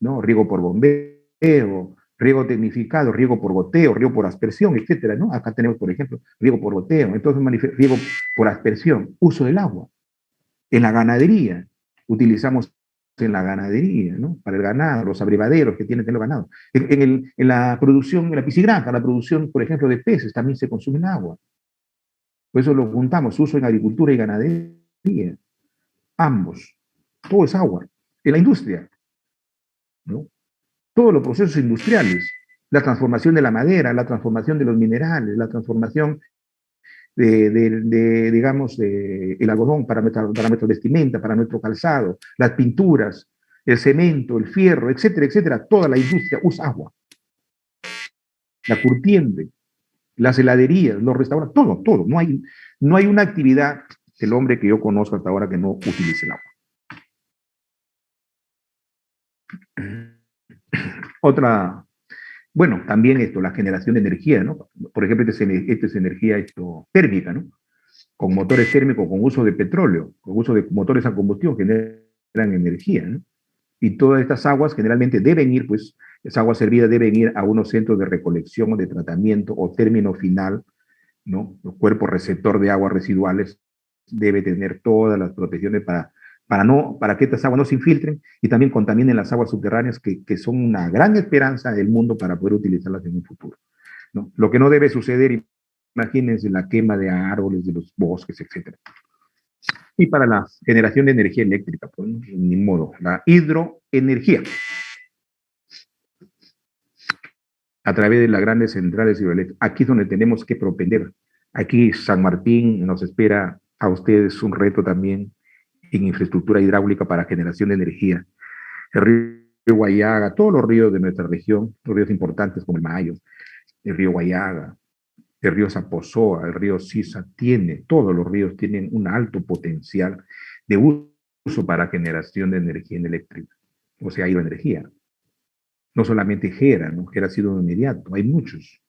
¿no? Riego por bombeo, riego tecnificado, riego por goteo, riego por aspersión, etcétera, ¿no? Acá tenemos, por ejemplo, riego por goteo, entonces riego por aspersión, uso del agua. En la ganadería, utilizamos en la ganadería, ¿no? Para el ganado, los abrevaderos que tienen los ganados. En la producción, en la piscigranja, la producción, por ejemplo, de peces, también se consume el agua. Por eso lo juntamos, uso en agricultura y ganadería. Ambos. Todo es agua. En la industria, ¿no? Todos los procesos industriales, la transformación de la madera, la transformación de los minerales, la transformación digamos, el algodón para nuestra vestimenta, para nuestro calzado, las pinturas, el cemento, el fierro, etcétera, etcétera. Toda la industria usa agua. La curtiembre, las heladerías, los restaurantes, todo, todo. No hay una actividad del hombre que yo conozco hasta ahora que no utilice el agua. Otra, bueno, también la generación de energía, ¿no? Por ejemplo, esta es energía térmica, ¿no? Con motores térmicos, con uso de petróleo, con uso de motores a combustión, generan energía, ¿no? Y todas estas aguas generalmente deben ir, pues, esas aguas servidas deben ir a unos centros de recolección o de tratamiento o término final, ¿no? El cuerpo receptor de aguas residuales debe tener todas las protecciones para que estas aguas no se infiltren y también contaminen las aguas subterráneas que son una gran esperanza del mundo para poder utilizarlas en un futuro, ¿no? Lo que no debe suceder, imagínense, la quema de árboles, de los bosques, etc. Y para la generación de energía eléctrica, pues ni modo, la hidroenergía. A través de las grandes centrales hidroeléctricas. Aquí es donde tenemos que propender. Aquí San Martín nos espera a ustedes un reto también en infraestructura hidráulica para generación de energía. El río Guayaga, todos los ríos de nuestra región, los ríos importantes como el Mayo, el río Guayaga, el río Zapozoa, el río Sisa, todos los ríos tienen un alto potencial de uso para generación de energía eléctrica, o sea, hidroenergía. No solamente Gera, ¿no? Gera ha sido inmediato, hay muchos.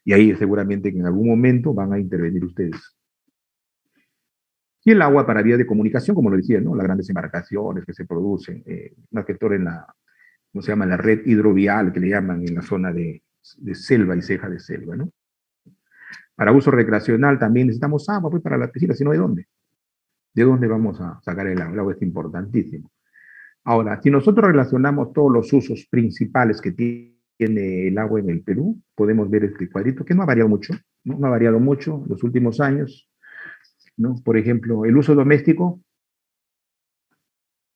Y ahí seguramente que en algún momento van a intervenir ustedes. Y el agua para vías de comunicación, como lo decía, ¿no? Las grandes embarcaciones que se producen, más que todo en la, ¿cómo se llama? La red hidrovial que le llaman en la zona de selva y ceja de selva, ¿no? Para uso recreacional también necesitamos agua, pues para la piscina, si no, ¿de dónde? ¿De dónde vamos a sacar el agua? El agua es importantísimo. Ahora, si nosotros relacionamos todos los usos principales que tiene el agua en el Perú, podemos ver este cuadrito, que no ha variado mucho, no ha variado mucho en los últimos años, ¿no? Por ejemplo, el uso doméstico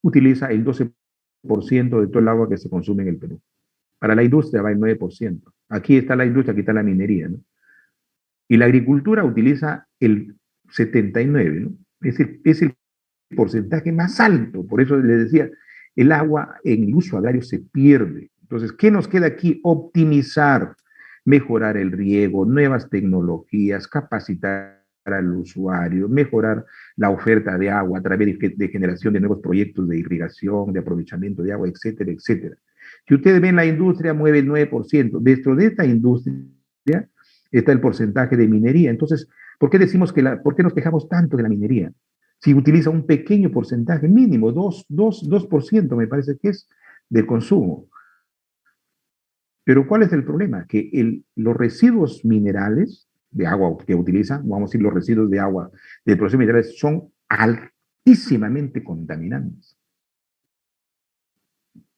utiliza el 12% de todo el agua que se consume en el Perú. Para la industria va el 9%. Aquí está la industria, aquí está la minería, ¿no? Y la agricultura utiliza el 79%, ¿no? Es el porcentaje más alto. Por eso les decía, el agua en el uso agrario se pierde. Entonces, ¿qué nos queda aquí? Optimizar, mejorar el riego, nuevas tecnologías, capacitar al usuario, mejorar la oferta de agua a través de generación de nuevos proyectos de irrigación, de aprovechamiento de agua, etcétera, etcétera. Si ustedes ven, la industria mueve el 9%. Dentro de esta industria está el porcentaje de minería. Entonces, ¿por qué decimos por qué nos quejamos tanto de la minería? Si utiliza un pequeño porcentaje, mínimo, 2% me parece que es del consumo. Pero ¿cuál es el problema? Que los residuos minerales de agua que utilizan, vamos a decir los residuos de agua del proceso de minerales, son altísimamente contaminantes.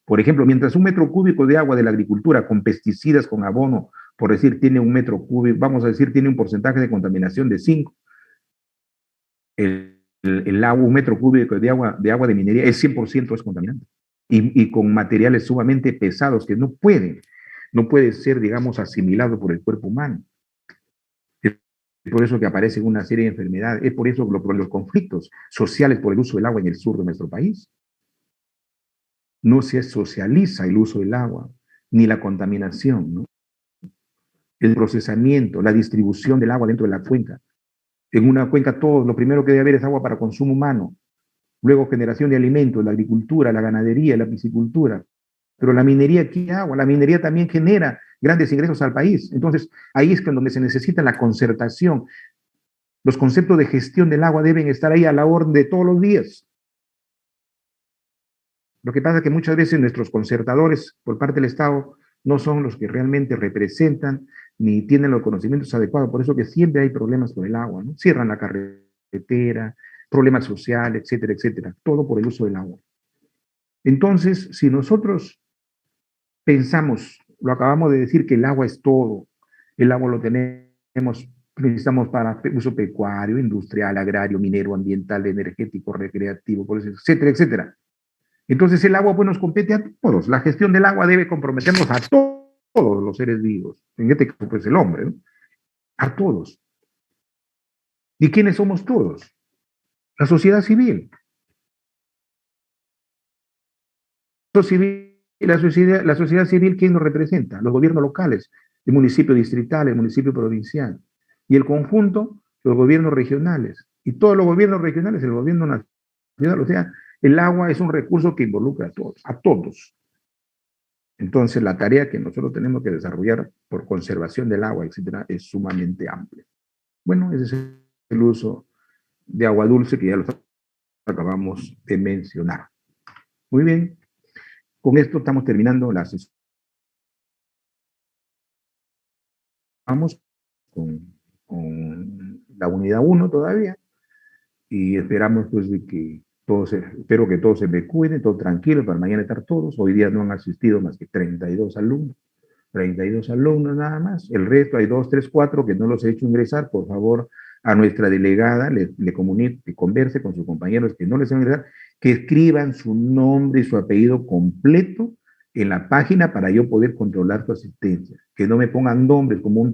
Por ejemplo, mientras un metro cúbico de agua de la agricultura con pesticidas, con abono, por decir, tiene un metro cúbico, vamos a decir, tiene un porcentaje de contaminación de 5, el agua, un metro cúbico de agua de minería, es 100% es contaminante. Y con materiales sumamente pesados que no puede ser, digamos, asimilado por el cuerpo humano. Es por eso que aparecen una serie de enfermedades, es por eso por los conflictos sociales por el uso del agua en el sur de nuestro país. No se socializa el uso del agua, ni la contaminación, ¿no? El procesamiento, la distribución del agua dentro de la cuenca. En una cuenca todo, lo primero que debe haber es agua para consumo humano, luego generación de alimentos, la agricultura, la ganadería, la piscicultura. Pero la minería, ¿qué agua? La minería también genera grandes ingresos al país. Entonces, ahí es donde se necesita la concertación. Los conceptos de gestión del agua deben estar ahí a la orden de todos los días. Lo que pasa es que muchas veces nuestros concertadores por parte del Estado no son los que realmente representan ni tienen los conocimientos adecuados. Por eso que siempre hay problemas con el agua, ¿no? Cierran la carretera, problemas sociales, etcétera, etcétera. Todo por el uso del agua. Entonces, si nosotros pensamos, lo acabamos de decir, que el agua es todo, el agua lo tenemos, necesitamos para uso pecuario, industrial, agrario, minero, ambiental, energético, recreativo, etcétera, etcétera. Entonces el agua pues nos compete a todos. La gestión del agua debe comprometernos a todos los seres vivos. En este caso pues el hombre, ¿no? A todos. ¿Y quiénes somos todos? La sociedad civil. La sociedad civil, ¿quién nos representa? Los gobiernos locales, el municipio distrital, el municipio provincial. Y el conjunto, los gobiernos regionales. Y todos los gobiernos regionales, el gobierno nacional. O sea, el agua es un recurso que involucra a todos, a todos. Entonces, la tarea que nosotros tenemos que desarrollar por conservación del agua, etcétera, es sumamente amplia. Bueno, ese es el uso de agua dulce que ya lo acabamos de mencionar. Muy bien, con esto estamos terminando la sesión. Vamos con la unidad 1 todavía y esperamos pues de que espero que todos se me cuiden, todos tranquilos para mañana estar todos. Hoy día no han asistido más que 32 alumnos. 32 alumnos nada más. El resto hay 2, 3, 4 que no los he hecho ingresar. Por favor, a nuestra delegada, le comunique, que converse con sus compañeros que no les saben ingresar, que escriban su nombre y su apellido completo en la página para yo poder controlar su asistencia. Que no me pongan nombres como un